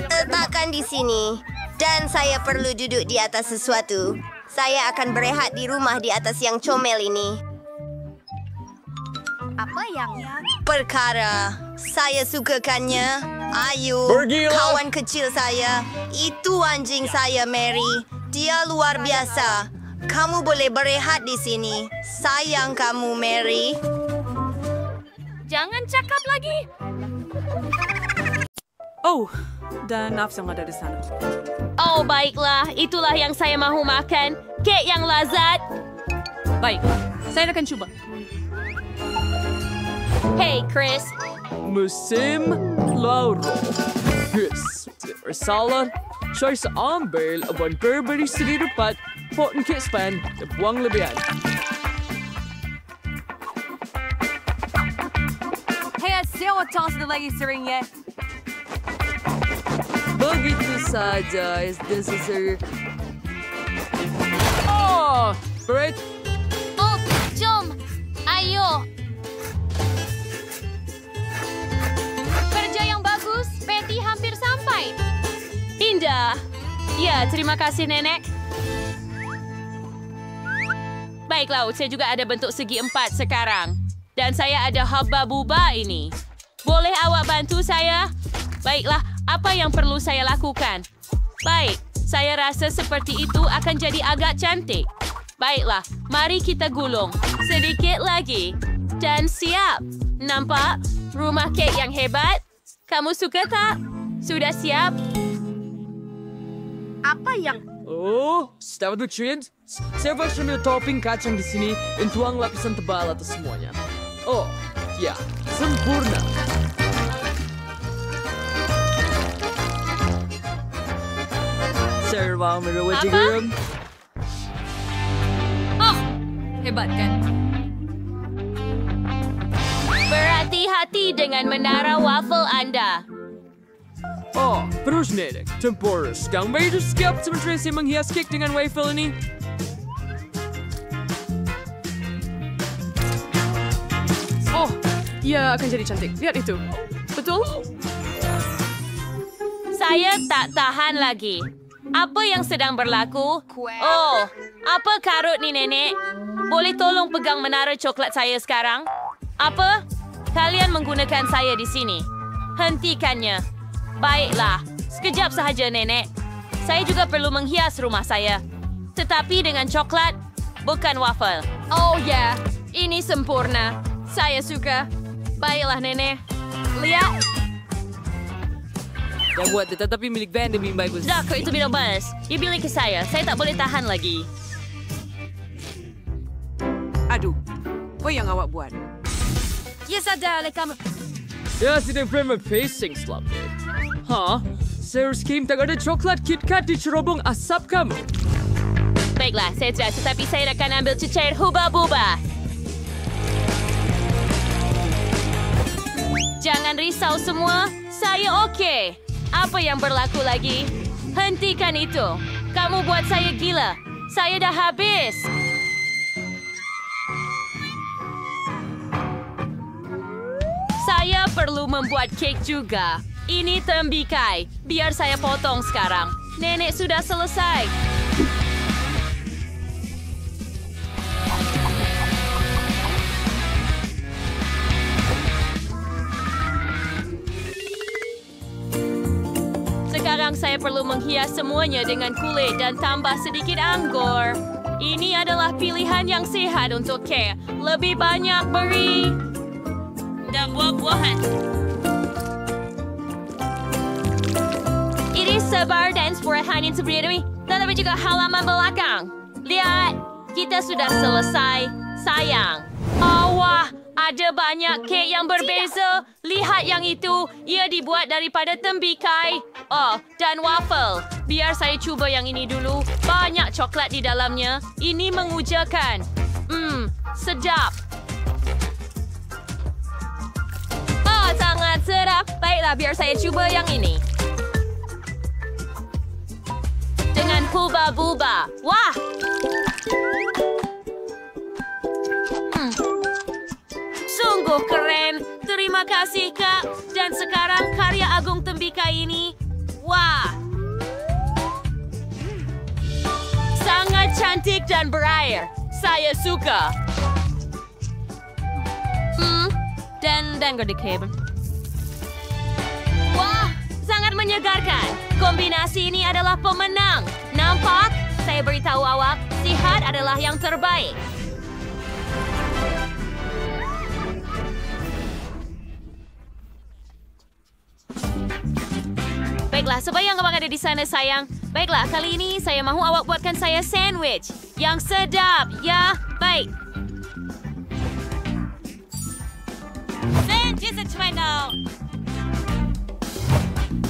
Letakkan di sini. Dan saya perlu duduk di atas sesuatu. Saya akan berehat di rumah di atas yang comel ini. Apa yang? Perkara. Saya sukakannya. Ayo, Pergilah. kawan kecil saya. Itu anjing saya, Mary. Dia luar biasa. Kamu boleh berehat di sini. Sayang kamu, Mary. Jangan cakap lagi. Oh, dan nafsu yang ada di sana. Oh, baiklah. Itulah yang saya mahu makan. Kek yang lazat. Baik, saya akan coba. Hey, Chris. Musim lauro. Yes, salah. Saya seambil abang berberi sedih dapat pot kek span dan buang lebihan. Hey, siapa tos lagi seringnya? Begitu saja, is necessary. Oh, Brett. Oh, jom. Ayo. Kerja yang bagus. Patty hampir sampai. Indah. Ya, terima kasih, Nenek. Baiklah, saya juga ada bentuk segi 4 sekarang. Dan saya ada haba-buba ini. Boleh awak bantu saya? Baiklah, apa yang perlu saya lakukan? Baik, saya rasa seperti itu akan jadi agak cantik. Baiklah, mari kita gulung. Sedikit lagi. Dan siap. Nampak? Rumah kek yang hebat? Kamu suka tak? Sudah siap? Apa yang? Oh, setahu nutrient. Saya bakal ambil topping kacang di sini dan tuang lapisan tebal atas semuanya. Oh, ya, sempurna. Serba merawat garam. Oh, hebat kan? Berhati-hati dengan menara waffle Anda. Oh, terus Nenek, tempura. Sekarang baru siap sementara saya menghias kek dengan waffle ini. Oh, ia akan jadi cantik. Lihat itu. Betul? Saya tak tahan lagi. Apa yang sedang berlaku? Oh, apa karut ni, Nenek? Boleh tolong pegang menara coklat saya sekarang? Apa? Kalian menggunakan saya di sini. Hentikannya. Baiklah, sekejap sahaja, Nenek. Saya juga perlu menghias rumah saya. Tetapi dengan coklat, bukan waffle. Oh ya, ini sempurna. Saya suka. Baiklah, Nenek. Lihat. Yang buat tetapi milik band demi bagus. Dah, kau itu bilang balas. Ia bilang ke saya tak boleh tahan lagi. Aduh, apa yang awak buat? Ya, sadar oleh kamu. Ya, sedang frame facing slump. Hah? Saya skim tak ada coklat KitKat di cerobong asap kamu. Baiklah, saya sudah. Tetapi saya akan ambil cecair huba-buba. Jangan risau semua. Saya okey. Apa yang berlaku lagi? Hentikan itu. Kamu buat saya gila. Saya dah habis. Saya perlu membuat kek juga. Ini tembikai. Biar saya potong sekarang. Nenek sudah selesai. Sekarang saya perlu menghias semuanya dengan kulit dan tambah sedikit anggur. Ini adalah pilihan yang sehat untuk Kay. Lebih banyak beri dan buah-buahan. Ini sebar dan sepurahan yang seperti ini, tetapi juga halaman belakang. Lihat, kita sudah selesai. Sayang. Oh, wah, ada banyak kek yang berbeza. Lihat yang itu, ia dibuat daripada tembikai. Oh, dan waffle. Biar saya cuba yang ini dulu. Banyak coklat di dalamnya. Ini mengujakan. Sedap. Oh, sangat sedap. Baiklah, biar saya cuba yang ini. Dengan bulba-bulba. Wah! Sungguh keren. Terima kasih, Kak. Dan sekarang karya agung tembikai ini. Wah! Sangat cantik dan berair. Saya suka. Dan gede. Wah! Sangat menyegarkan. Kombinasi ini adalah pemenang. Nampak? Saya beritahu awak, sihat adalah yang terbaik. Baiklah, sebayang abang ada di sana, sayang. Baiklah, kali ini saya mahu awak buatkan saya sandwich. Yang sedap, ya? Baik.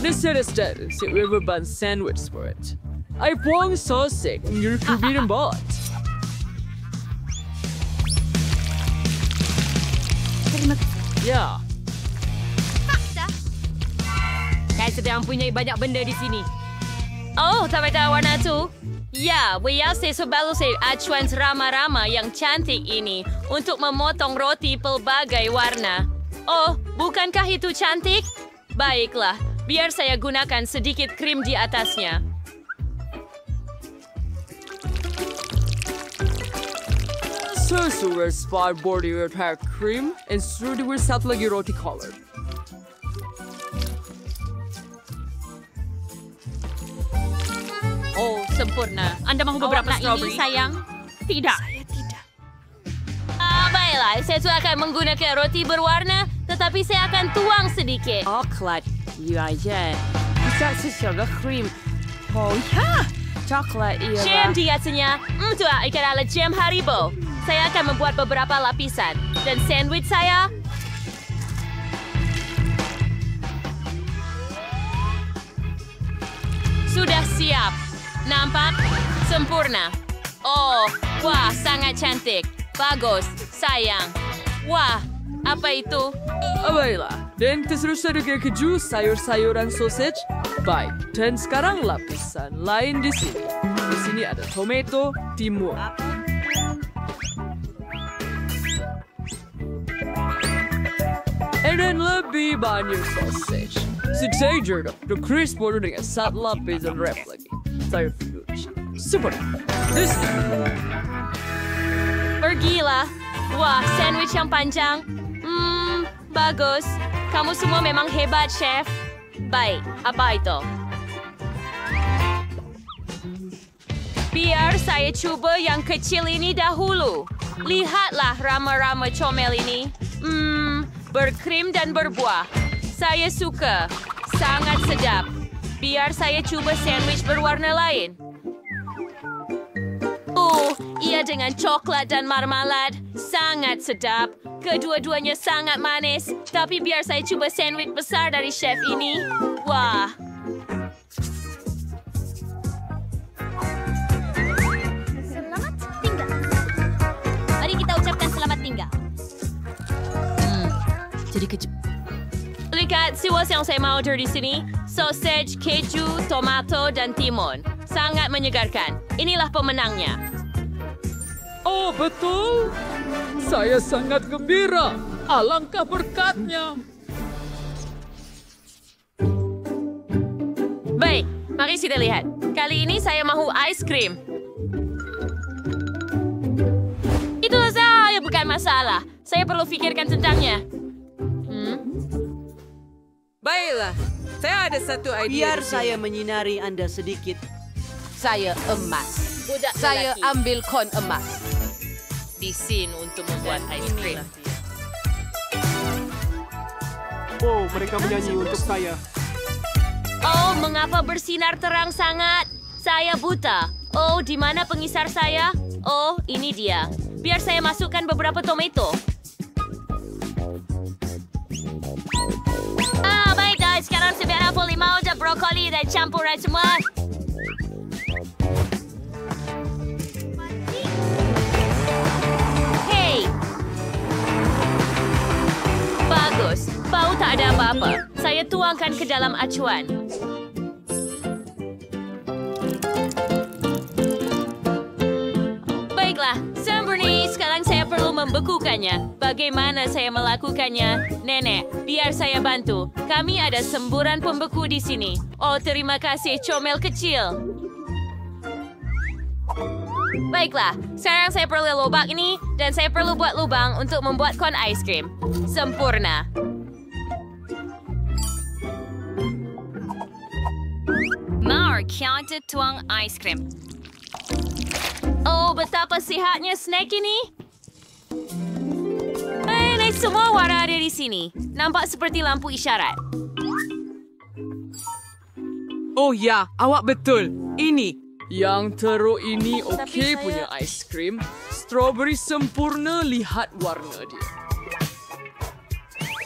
Nästa istället så över band sandwich for it. I buang sausage ngir kubirin bot. Ya. Saya sedang punya banyak benda di sini. Oh, tapi tahu warna tu? Ya, biasa selalu saya acuan rama-rama yang cantik ini untuk memotong roti pelbagai warna. Oh, bukankah itu cantik? Baiklah, biar saya gunakan sedikit krim di atasnya. Sesuai spot body with hair cream and strudel with satu lagi roti color. Oh, sempurna. Anda mahu beberapa strawberry? Ini, sayang? Tidak. Saya tidak. Baiklah, saya tu akan menggunakan roti berwarna, tetapi saya akan tuang sedikit. Coklat. Ya, ya. Bisa sesuai krim. Oh, ya. Coklat, iya. Jam di atasnya. Itu adalah jam Haribo. Saya akan membuat beberapa lapisan. Dan sandwich saya... sudah siap. Nampak? Sempurna. Oh, wah, sangat cantik. Bagus, sayang. Wah, apa itu? Baiklah, dan terusnya dengan keju sayur-sayuran sausage. Baik, dan sekarang lapisan lain di sini. Di sini ada tomato, timun. Dan lebih banyak sausage. Sejajar the crisp border dengan satu lapisan wrap lagi. Sayur fudge. Super. Di sini. Pergilah. Wah, sandwich yang panjang. Bagus. Kamu semua memang hebat, chef. Baik, apa itu? Biar saya cuba yang kecil ini dahulu. Lihatlah rama-rama comel ini. Berkrim dan berbuah. Saya suka. Sangat sedap. Biar saya cuba sandwich berwarna lain. Ia dengan coklat dan marmalad. Sangat sedap. Kedua-duanya sangat manis. Tapi biar saya cuba sandwich besar dari chef ini. Wah. Selamat tinggal. Mari kita ucapkan selamat tinggal. Jadi kejap. Lihat siwas yang saya mau di sini. Sausage, keju, tomato, dan timun. Sangat menyegarkan. Inilah pemenangnya. Oh, betul. Saya sangat gembira. Alangkah berkatnya. Baik, mari kita lihat. Kali ini saya mahu ice cream. Itulah saya, bukan masalah. Saya perlu pikirkan tentangnya. Baiklah, saya ada satu idea. Biar saya menyinari Anda sedikit. saya emas. Budak Saya lelaki. ambil kon emas. Di sini untuk membuat ais krim. Oh, mereka menyanyi untuk saya. Oh, mengapa bersinar terang sangat? Saya buta. Oh, di mana pengisar saya? Oh, ini dia. Biar saya masukkan beberapa tomato. Baiklah. Sekarang saya boleh mau dan brokoli dan campuran semua. Hey! Bagus. Bau tak ada apa-apa. Saya tuangkan ke dalam acuan. Baiklah, sempurna. Sekarang saya perlu membekukannya. Bagaimana saya melakukannya? Nenek, biar saya bantu. Kami ada semburan pembeku di sini. Oh, terima kasih, comel kecil. Baiklah, sekarang saya perlu lubang ini dan saya perlu buat lubang untuk membuat kon ais krim. Sempurna. Mau kita tuang ais krim. Oh, betapa sihatnya snack ini. Semua warna ada di sini. Nampak seperti lampu isyarat. Oh ya, awak betul. Ini. Yang teruk ini okey punya ais krim. Strawberry sempurna, lihat warna dia.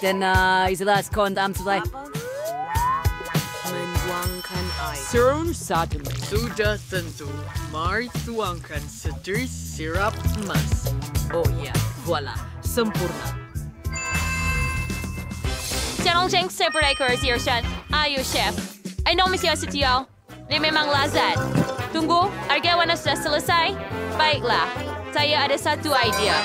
Dan jelas kon dalam sebelah. Menuangkan air. Serum satu. Sudah tentu. Mari tuangkan sedikit sirap emas. Oh ya, voila. Sempurna. Channel Jeng seperti kursiarsan. Ayo, chef. I know Monsieur Setiau. Ini memang lazat. Tunggu, harga warna sudah selesai? Baiklah, saya ada satu idea.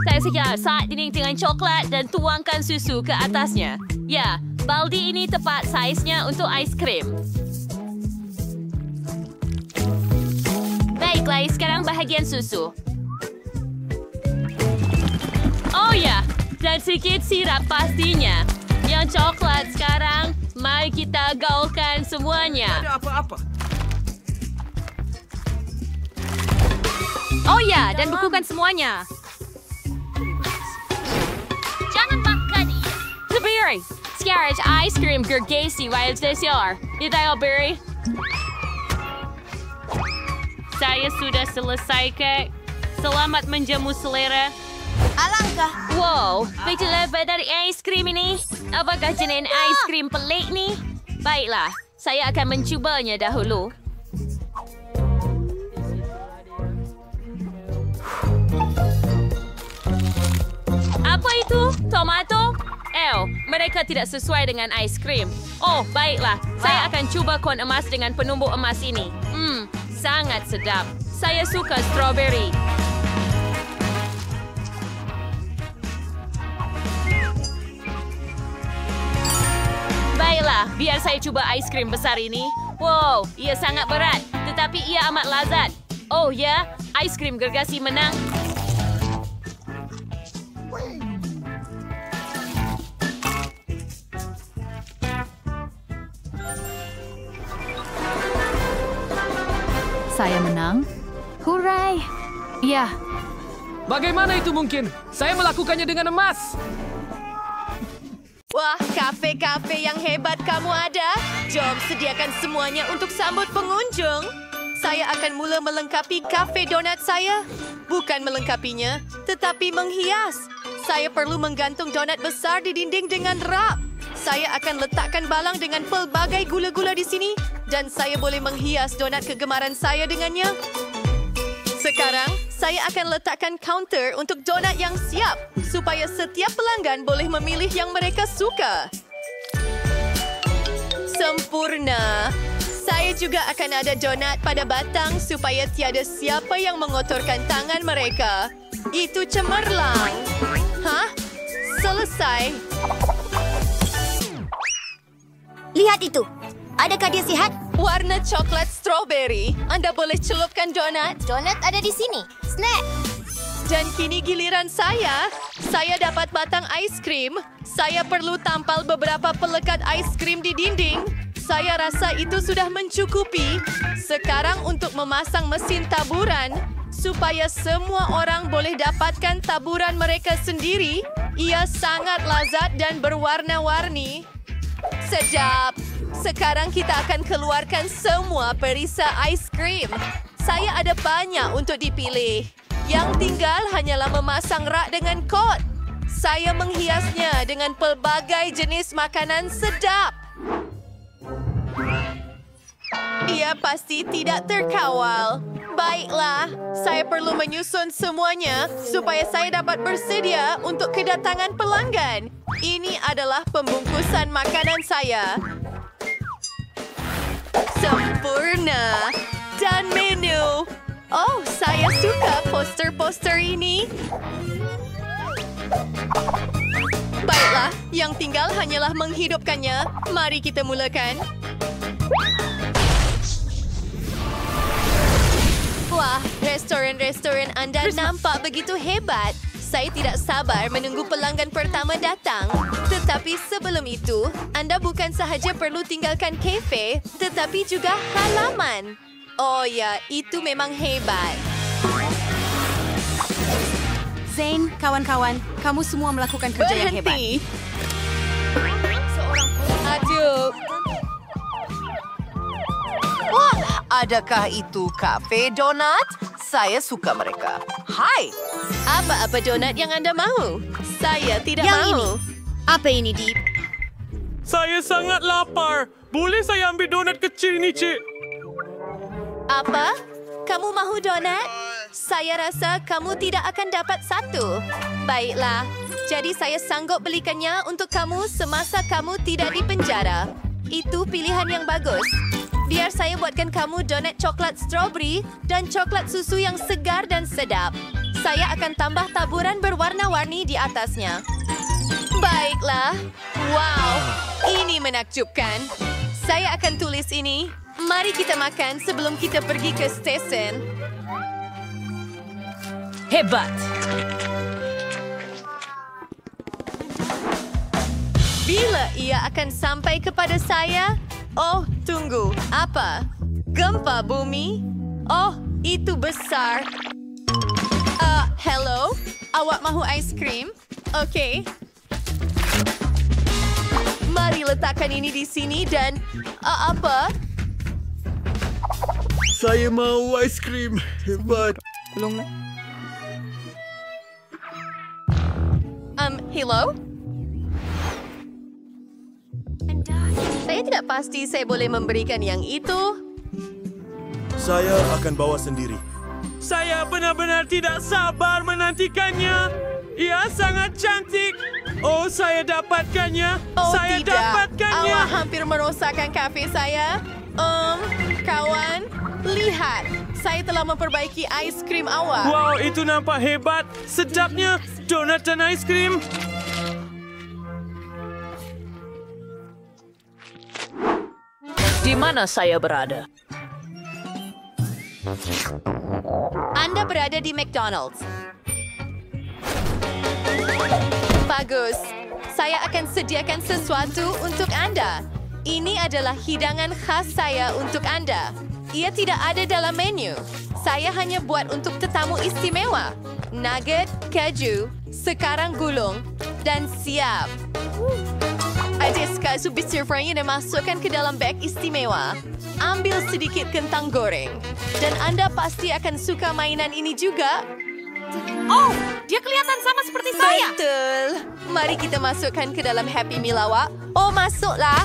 Saya siap saat dinding dengan coklat dan tuangkan susu ke atasnya. Ya, baldi ini tepat saiznya untuk ais krim. Baiklah, sekarang bahagian susu. Oh ya, dan sedikit sirap pastinya. Yang coklat sekarang, mari kita gaulkan semuanya. Ada apa-apa. Oh ya, dan bekukan semuanya. Jangan makan ini. Berry, sekarang ice cream gergesi wild desir. Ito berry. Saya sudah selesai, kek. Selamat menjamu selera. Alangkah. Wow, begitu lebat dari ais krim ini. Apakah jenis ais krim pelik ni? Baiklah, saya akan mencubanya dahulu. Apa itu? Tomato? Mereka tidak sesuai dengan ais krim. Oh, baiklah. Saya akan cuba kon emas dengan penumbuk emas ini. Sangat sedap. Saya suka strawberry. Baiklah, biar saya cuba ais krim besar ini. Wow, ia sangat berat, tetapi ia amat lazat. Oh ya, ais krim gergasi menang. Saya menang. Hurai. Ya. Bagaimana itu mungkin? Saya melakukannya dengan emas. Wah, kafe-kafe yang hebat kamu ada. Jom sediakan semuanya untuk sambut pengunjung. Saya akan mula melengkapi kafe donat saya. Bukan melengkapinya, tetapi menghias. Saya perlu menggantung donat besar di dinding dengan rak. Saya akan letakkan balang dengan pelbagai gula-gula di sini. Dan saya boleh menghias donat kegemaran saya dengannya. Sekarang, saya akan letakkan counter untuk donat yang siap supaya setiap pelanggan boleh memilih yang mereka suka. Sempurna. Saya juga akan ada donat pada batang supaya tiada siapa yang mengotorkan tangan mereka. Itu cemerlang. Hah? Selesai. Lihat itu. Adakah dia sihat? Warna coklat strawberry. Anda boleh celupkan donat. Donat ada di sini. Snack. Dan kini giliran saya. Saya dapat batang ais krim. Saya perlu tampal beberapa pelekat ais krim di dinding. Saya rasa itu sudah mencukupi. Sekarang untuk memasang mesin taburan. Supaya semua orang boleh dapatkan taburan mereka sendiri. Ia sangat lazat dan berwarna-warni. Sedap. Sekarang kita akan keluarkan semua perisa ais krim. Saya ada banyak untuk dipilih. Yang tinggal hanyalah memasang rak dengan kot. Saya menghiasnya dengan pelbagai jenis makanan sedap. Ia pasti tidak terkawal. Baiklah, saya perlu menyusun semuanya supaya saya dapat bersedia untuk kedatangan pelanggan. Ini adalah pembungkusan makanan saya. Sempurna. Dan menu. Oh, saya suka poster-poster ini. Baiklah, yang tinggal hanyalah menghidupkannya. Mari kita mulakan. Wah, restoran-restoran Anda nampak begitu hebat. Saya tidak sabar menunggu pelanggan pertama datang. Tetapi sebelum itu, Anda bukan sahaja perlu tinggalkan kafe, tetapi juga halaman. Oh ya, itu memang hebat. Zane, kawan-kawan, kamu semua melakukan kerja yang hebat. Aduh. Wah, adakah itu kafe donat? Saya suka mereka. Hai. Apa-apa donat yang Anda mahu? Saya tidak Yang mahu. ini. Apa ini, Deep? Saya sangat lapar. Boleh saya ambil donat kecil ni, Cik? Apa? Kamu mahu donat? Saya rasa kamu tidak akan dapat satu. Baiklah, jadi saya sanggup belikannya untuk kamu semasa kamu tidak di penjara. Itu pilihan yang bagus. Biar saya buatkan kamu donat coklat strawberry dan coklat susu yang segar dan sedap. Saya akan tambah taburan berwarna-warni di atasnya. Baiklah. Wow, ini menakjubkan. Saya akan tulis ini. Mari kita makan sebelum kita pergi ke stesen. Hebat. Bila ia akan sampai kepada saya? Oh, tunggu. Apa? Gempa bumi? Oh, itu besar. Hello? Awak mahu ais krim? Okey. Mari letakkan ini di sini dan... apa? Saya mau ais krim. Hebat. Tolong nak. Hello? Saya tidak pasti saya boleh memberikan yang itu. Saya akan bawa sendiri. Saya benar-benar tidak sabar menantikannya. Ia sangat cantik. Oh, saya dapatkannya. Oh, saya tidak. dapatkannya. Awak hampir merosakkan kafe saya. Kawan, lihat. Saya telah memperbaiki ais krim awak. Wow, itu nampak hebat. Sedapnya donat dan ais krim. Di mana saya berada? Anda berada di McDonald's. Bagus. Saya akan sediakan sesuatu untuk Anda. Ini adalah hidangan khas saya untuk Anda. Ia tidak ada dalam menu. Saya hanya buat untuk tetamu istimewa. Nugget, keju, sekarang gulung, dan siap. Adiska subis stir-fry-nya dan masukkan ke dalam beg istimewa. Ambil sedikit kentang goreng. Dan Anda pasti akan suka mainan ini juga. Oh, dia kelihatan sama seperti saya. Betul. Mari kita masukkan ke dalam Happy Meal awak. Oh, masuklah.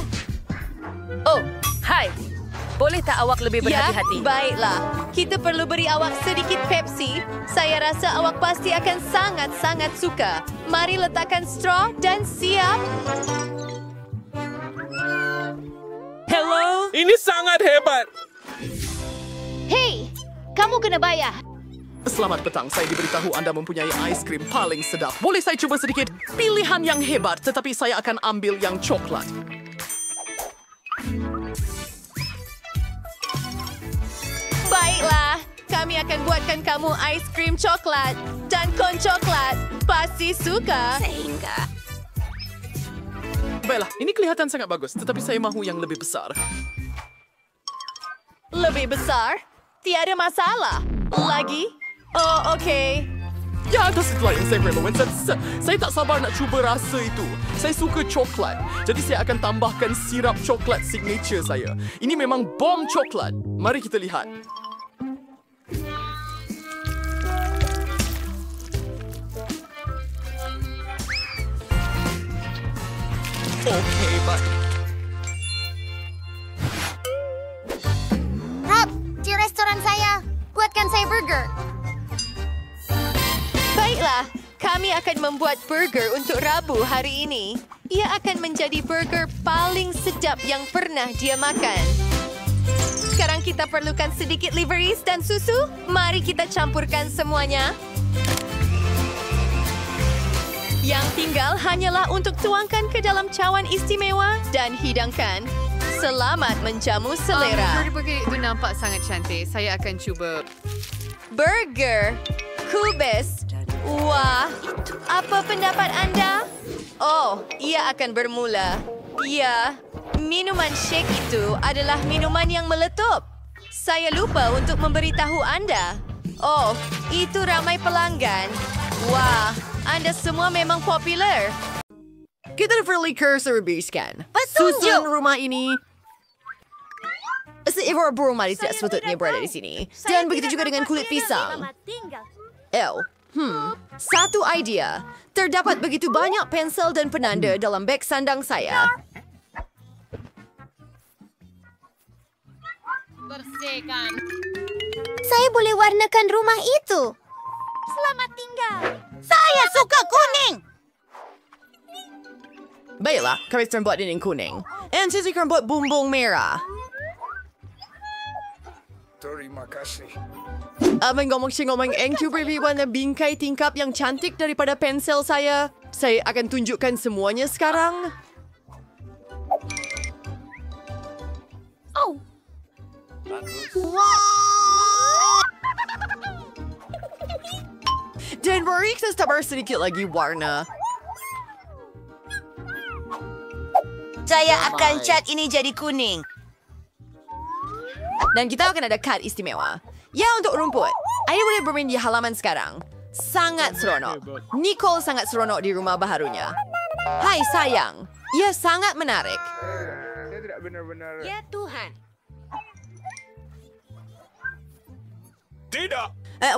Oh, hai. Boleh tak awak lebih berhati-hati? Ya, baiklah. Kita perlu beri awak sedikit Pepsi. Saya rasa awak pasti akan sangat-sangat suka. Mari letakkan straw dan siap. Hello? Ini sangat hebat. Hei, kamu kena bayar. Selamat petang, saya diberitahu Anda mempunyai ais krim paling sedap. Boleh saya cuba sedikit? Pilihan yang hebat, tetapi saya akan ambil yang coklat. Baiklah, kami Kami akan buatkan kamu ais krim coklat dan kon coklat. Pasti suka. Sehingga Baiklah, ini kelihatan sangat bagus, tetapi saya mahu yang lebih besar. Lebih besar? Tiada masalah. Lagi? Oh, okey. Ya, atas itulah yang saya perlukan. Saya tak sabar nak cuba rasa itu. Saya suka coklat. Jadi saya akan tambahkan sirap coklat signature saya. Ini memang bom coklat. Mari kita lihat. Okey, baik. Rob, di restoran saya. Buatkan saya burger. Baiklah, kami akan membuat burger untuk Rabu hari ini. Ia akan menjadi burger paling sedap yang pernah dia makan. Sekarang kita perlukan sedikit liveries dan susu. Mari kita campurkan semuanya. Yang tinggal hanyalah untuk tuangkan ke dalam cawan istimewa dan hidangkan. Selamat menjamu selera. Burger itu nampak sangat cantik. Saya akan cuba. Burger. Kubis. Wah, apa pendapat anda? Oh, ia akan bermula. Ya, minuman shake itu adalah minuman yang meletup. Saya lupa untuk memberitahu anda. Oh, itu ramai pelanggan. Wah, anda semua memang popular. Kita perlu cursor kan? Petunjuk! Susun rumah ini. Seekor burung mati tidak sepatutnya berada di sini. Dan begitu juga dengan kulit pisang. Satu idea. Terdapat begitu banyak pensel dan penanda dalam beg sandang saya. Bersihkan. Saya boleh warnakan rumah itu. Selamat tinggal. Saya suka kuning. Baiklah, kami akan buat dinding kuning. And Sisi akan buat bumbung merah. Terima kasih. Abang ngomong-ngomong NQ warna bingkai tingkap yang cantik daripada pensel saya. Saya akan tunjukkan semuanya sekarang. Oh. Dan beri kita sabar sedikit lagi warna. saya akan cat ini jadi kuning. Dan kita akan ada kad istimewa. Ya, untuk rumput. Aya boleh bermain di halaman sekarang. Sangat seronok. Nicole sangat seronok di rumah baharunya. Hai sayang, ia sangat menarik. Saya tidak benar-benar... Ya Tuhan. Tidak.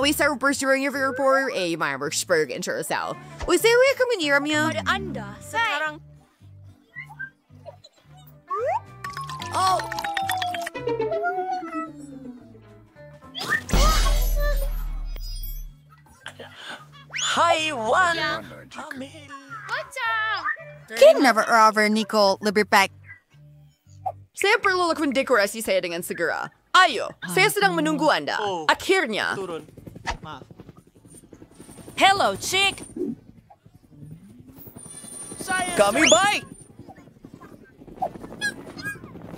We sa pursuing your report, my Marksburg and Charasal. We say we are niya. Pada anda sekarang. Oh. Haiwan. Kim never over Nicole, lebih baik. Saya perlu lakukan dekorasi saya dengan segera. Ayo, saya sedang menunggu Anda. Akhirnya. Hello, chick. Kami baik.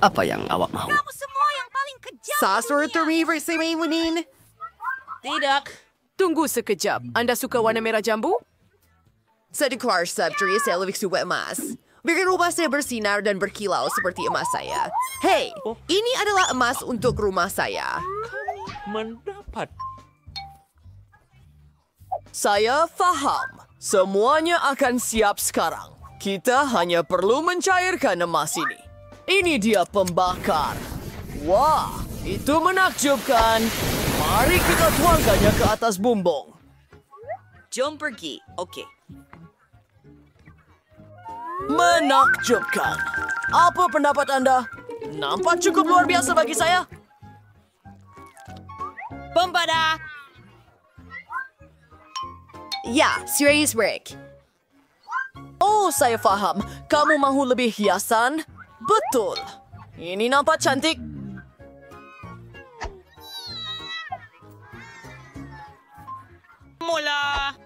Apa yang awak mahu? Kamu semua yang paling kejam. Sasur termiver si Maymunin. Tidak. Tunggu sekejap. Anda suka warna merah jambu? Saya keluar subtri, saya lebih suka emas. Biar rumah saya bersinar dan berkilau seperti emas saya. Hei, ini adalah emas untuk rumah saya. Mendapat. Saya faham. Semuanya akan siap sekarang. Kita hanya perlu mencairkan emas ini. Ini dia pembakar. Wah, itu menakjubkan. Mari kita tuangkannya ke atas bumbung. Jom pergi. Okey. Menakjubkan. Apa pendapat Anda? Nampak cukup luar biasa bagi saya. Pempada. Ya, serius break. Oh, saya faham. Kamu mahu lebih hiasan? Betul. Ini nampak cantik. Mula.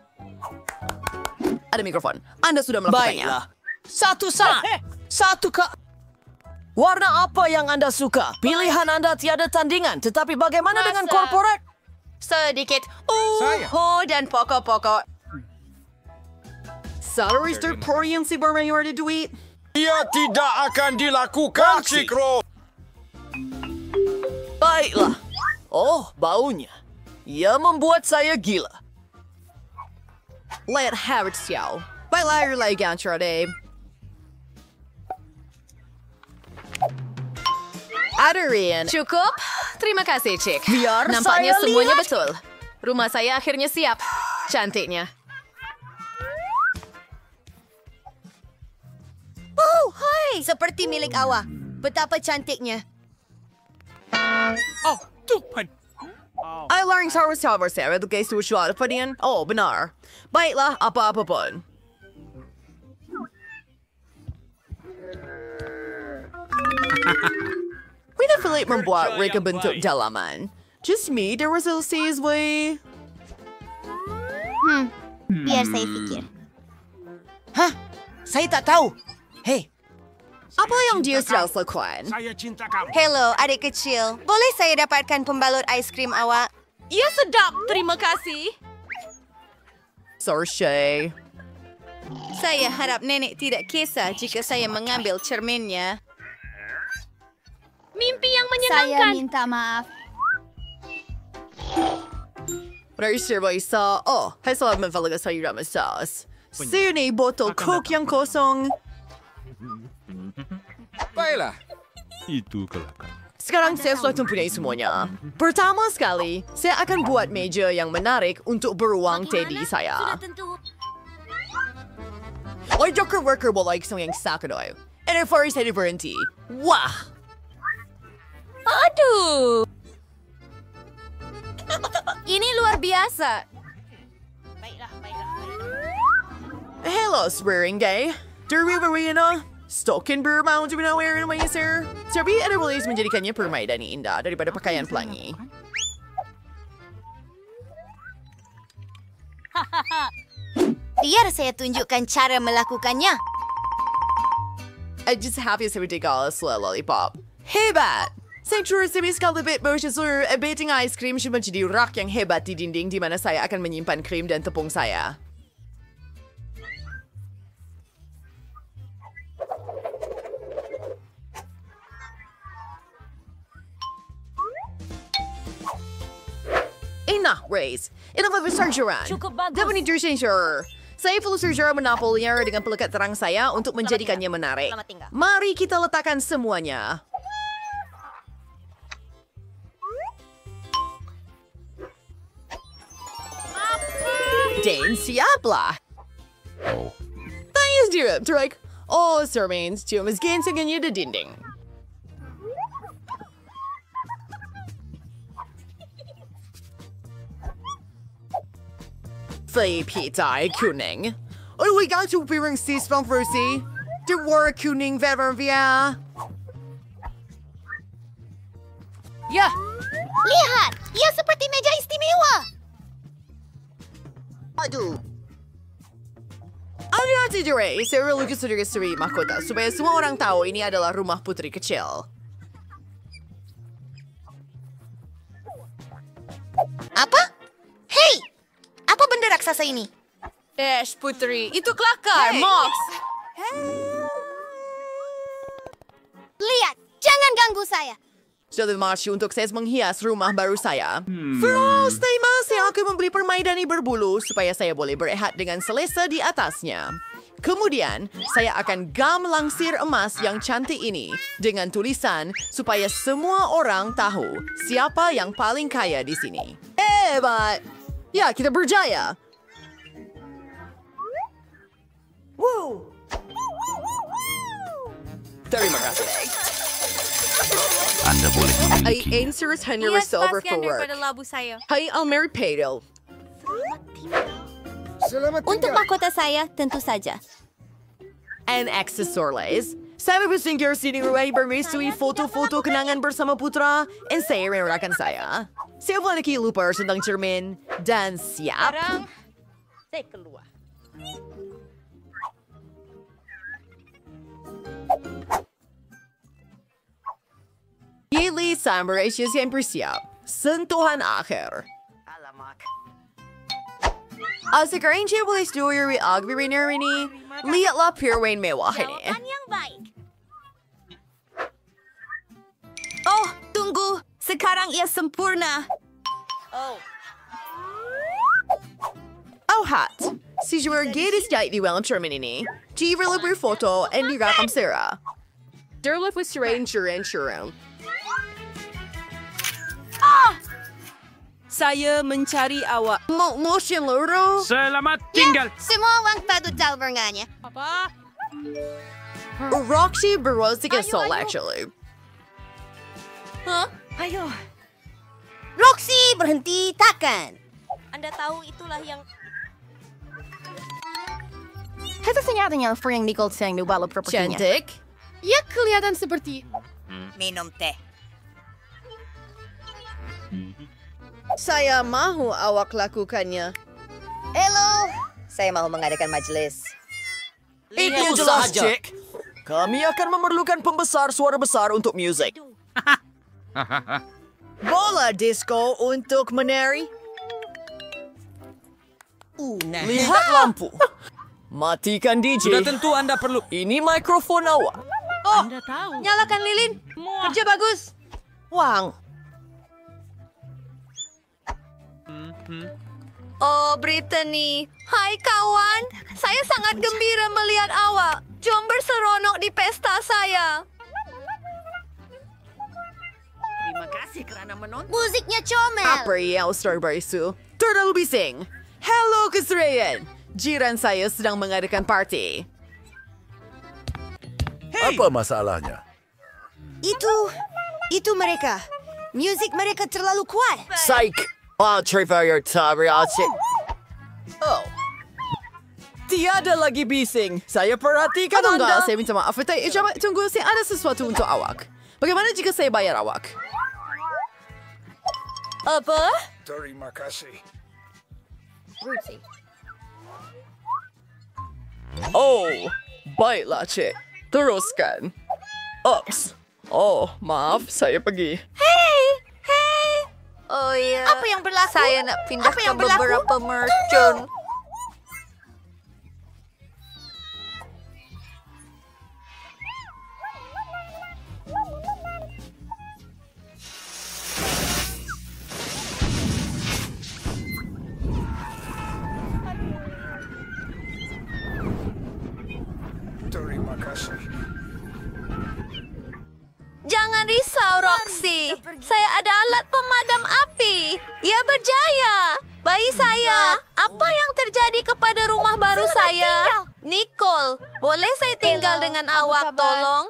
Ada mikrofon. Anda sudah melakukannya. Baiklah. Satu saat. Satu kak. Warna apa yang Anda suka? Pilihan Anda tiada tandingan. Tetapi bagaimana dengan korporat? Sedikit Saya. dan pokok-pokok. Salaries terporian si bermayor ada duit. Ia tidak akan dilakukan, Cikro. Baiklah. Oh, baunya. Ia membuat saya gila. Let have it, Xiao. Baiklah, lagi deh. Adrian. Cukup? Terima kasih, Cik. Biar Nampaknya saya semuanya lihat. betul. Rumah saya akhirnya siap. Cantiknya. Oh, hai! Seperti milik awak. Betapa cantiknya. Oh, Tuhan. I learned harus saya untuk guys suara padian. Oh, benar. Baiklah, apa-apa pun. Rina Philip membuat mereka bentuk dalaman. Just me, there was a seas way. Biar saya pikir. Hah? Saya tak tahu. Hei, Apa yang dia sedang lakukan? Saya cinta kamu. Hello, adik kecil. Boleh saya dapatkan pembalut aiskrim awak? Ya sedap, terima kasih. Sorry. Saya harap nenek tidak kisah jika saya mengambil cerminnya. Mimpi yang Saya menyenangkan. minta maaf. Register ba isa? Oh, hay salamat talaga sa iyo, Masas. Sini botol Coke yang kosong. Baiklah. Itu kelakar. Sekarang saya sudah mempunyai semuanya. Pertama sekali, saya akan buat meja yang menarik untuk beruang teddy saya. Ay, Joker Worker will like isang yang sakadoy. And if first saya berhenti. Wah! Aduh. Ini luar biasa. Hello, swearing gay. Derby Marina. Stokin bermau juga wearing namanya, sir. Tapi ada boleh menjadikannya permainan indah daripada pakaian pelangi. Biar saya tunjukkan cara melakukannya. I just happy sa ridiculous lollipop. Hebat! Sanctuary sa miskal bit motion sur abating ice cream siya menjadi rak yang hebat di dinding di mana saya akan menyimpan krim dan tepung saya. Nah, Race. Ito ba sarjuran? Cukup bagus. Dapat ni Jersey, sir. Saya perlu sarjura menapolnya dengan pelekat terang saya untuk menjadikannya menarik. Selamat tinggal. Mari kita letakkan semuanya. Dan siaplah. Tanya dia, Drake. Oh, Sir Mains, cuma ginsengnya di dinding. Pita kuning. Oh, we got to be sis from Frusi. The war kuning veteran via. Ya, Lihat, ia seperti meja istimewa. Aduh. Ano natin dire? Saya lukis dari seri mahkota supaya semua orang tahu ini adalah rumah putri kecil. Apa? Hei! Apa benda raksasa ini? Ash Putri, itu kelakar, Mox. Lihat, jangan ganggu saya. Sudah marchi untuk saya menghias rumah baru saya. Frost, saya akan membeli permaidani berbulu supaya saya boleh berehat dengan selesa di atasnya. Kemudian, saya akan gam langsir emas yang cantik ini dengan tulisan supaya semua orang tahu siapa yang paling kaya di sini. Hebat! Ya, kita berjaya. Woo! Terima kasih. Anda boleh I answer is Henry Silver for work. labu saya. Hi, I'll marry Pedro. Selamat Untuk mahkota saya, tentu saja. And accessories. Saya bersinggir sini ruang bermisui foto-foto kenangan bersama putra and saya merayakan saya. Saya pun lupa tentang cermin dan siap. Sekarang, saya keluar. Gili Samberasius yang bersiap. Sentuhan akhir. Sekarang saya boleh sendiri agri-riner ini. Lihatlah pirwain mewah ini. Yang baik. Oh, tunggu. Sekarang ia sempurna. Oh, hat. Si jual gadis jahit di dalam cermin ini. Jika lebih foto dan direkam Sarah. Derlef was ranger and Sharon. Saya mencari awak. Motion loro. Selamat tinggal. Semua orang patut tahu bernanya. Apa? Roxy Barosik is soul actually. Huh? Ayo. Roxy, berhenti takkan. Anda tahu itulah yang... Itu senyatanya Frank Nichols yang dibawa propertinya. Cantik. Ya, kelihatan seperti... Minum teh. Saya mahu awak lakukannya. Hello. Saya mau mengadakan majelis. Itu jelas, Jack. Kami akan memerlukan pembesar suara besar untuk musik. Bola disco untuk menari. Lihat lampu. Matikan DJ. Sudah tentu Anda perlu. Ini mikrofon awak. Oh, Anda tahu. nyalakan lilin. Kerja bagus. Wang. Oh, Brittany. Hai kawan. Saya sangat gembira melihat awak. Jom berseronok di pesta saya. Terima kasih kerana menonton. Musiknya comel. Apa yang Strawberry Sue? Terlalu bising. Hello, keserian. Jiran saya sedang mengadakan party. Apa masalahnya? Itu mereka. Musik mereka terlalu kuat. Psych. Trevor Tabriace. Oh. Tiada lagi bising. Saya perhatikan Atau enggak, Anda. saya minta maaf. Coba tunggu, saya ada sesuatu untuk awak. Bagaimana jika saya bayar awak? Apa? Terima kasih. Oh, baiklah, Cik. Teruskan. Ups. Oh, maaf, saya pergi. Hey. Oh iya. Apa yang berlaku? Saya nak pindahkan beberapa mercon. Terima kasih. Jangan risau, Roxy. Saya ada alat pemadam api. Ia berjaya. Bayi saya, apa yang terjadi kepada rumah baru saya? Nicole, boleh saya tinggal dengan awak, tolong?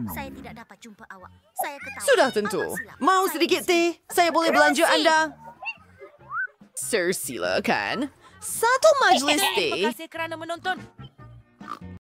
Saya tidak dapat jumpa awak. Saya ketawa. Sudah tentu. Mau sedikit teh? Saya boleh belanja Anda. Sir, silakan. Satu majlis teh. Terima kasih kerana menonton.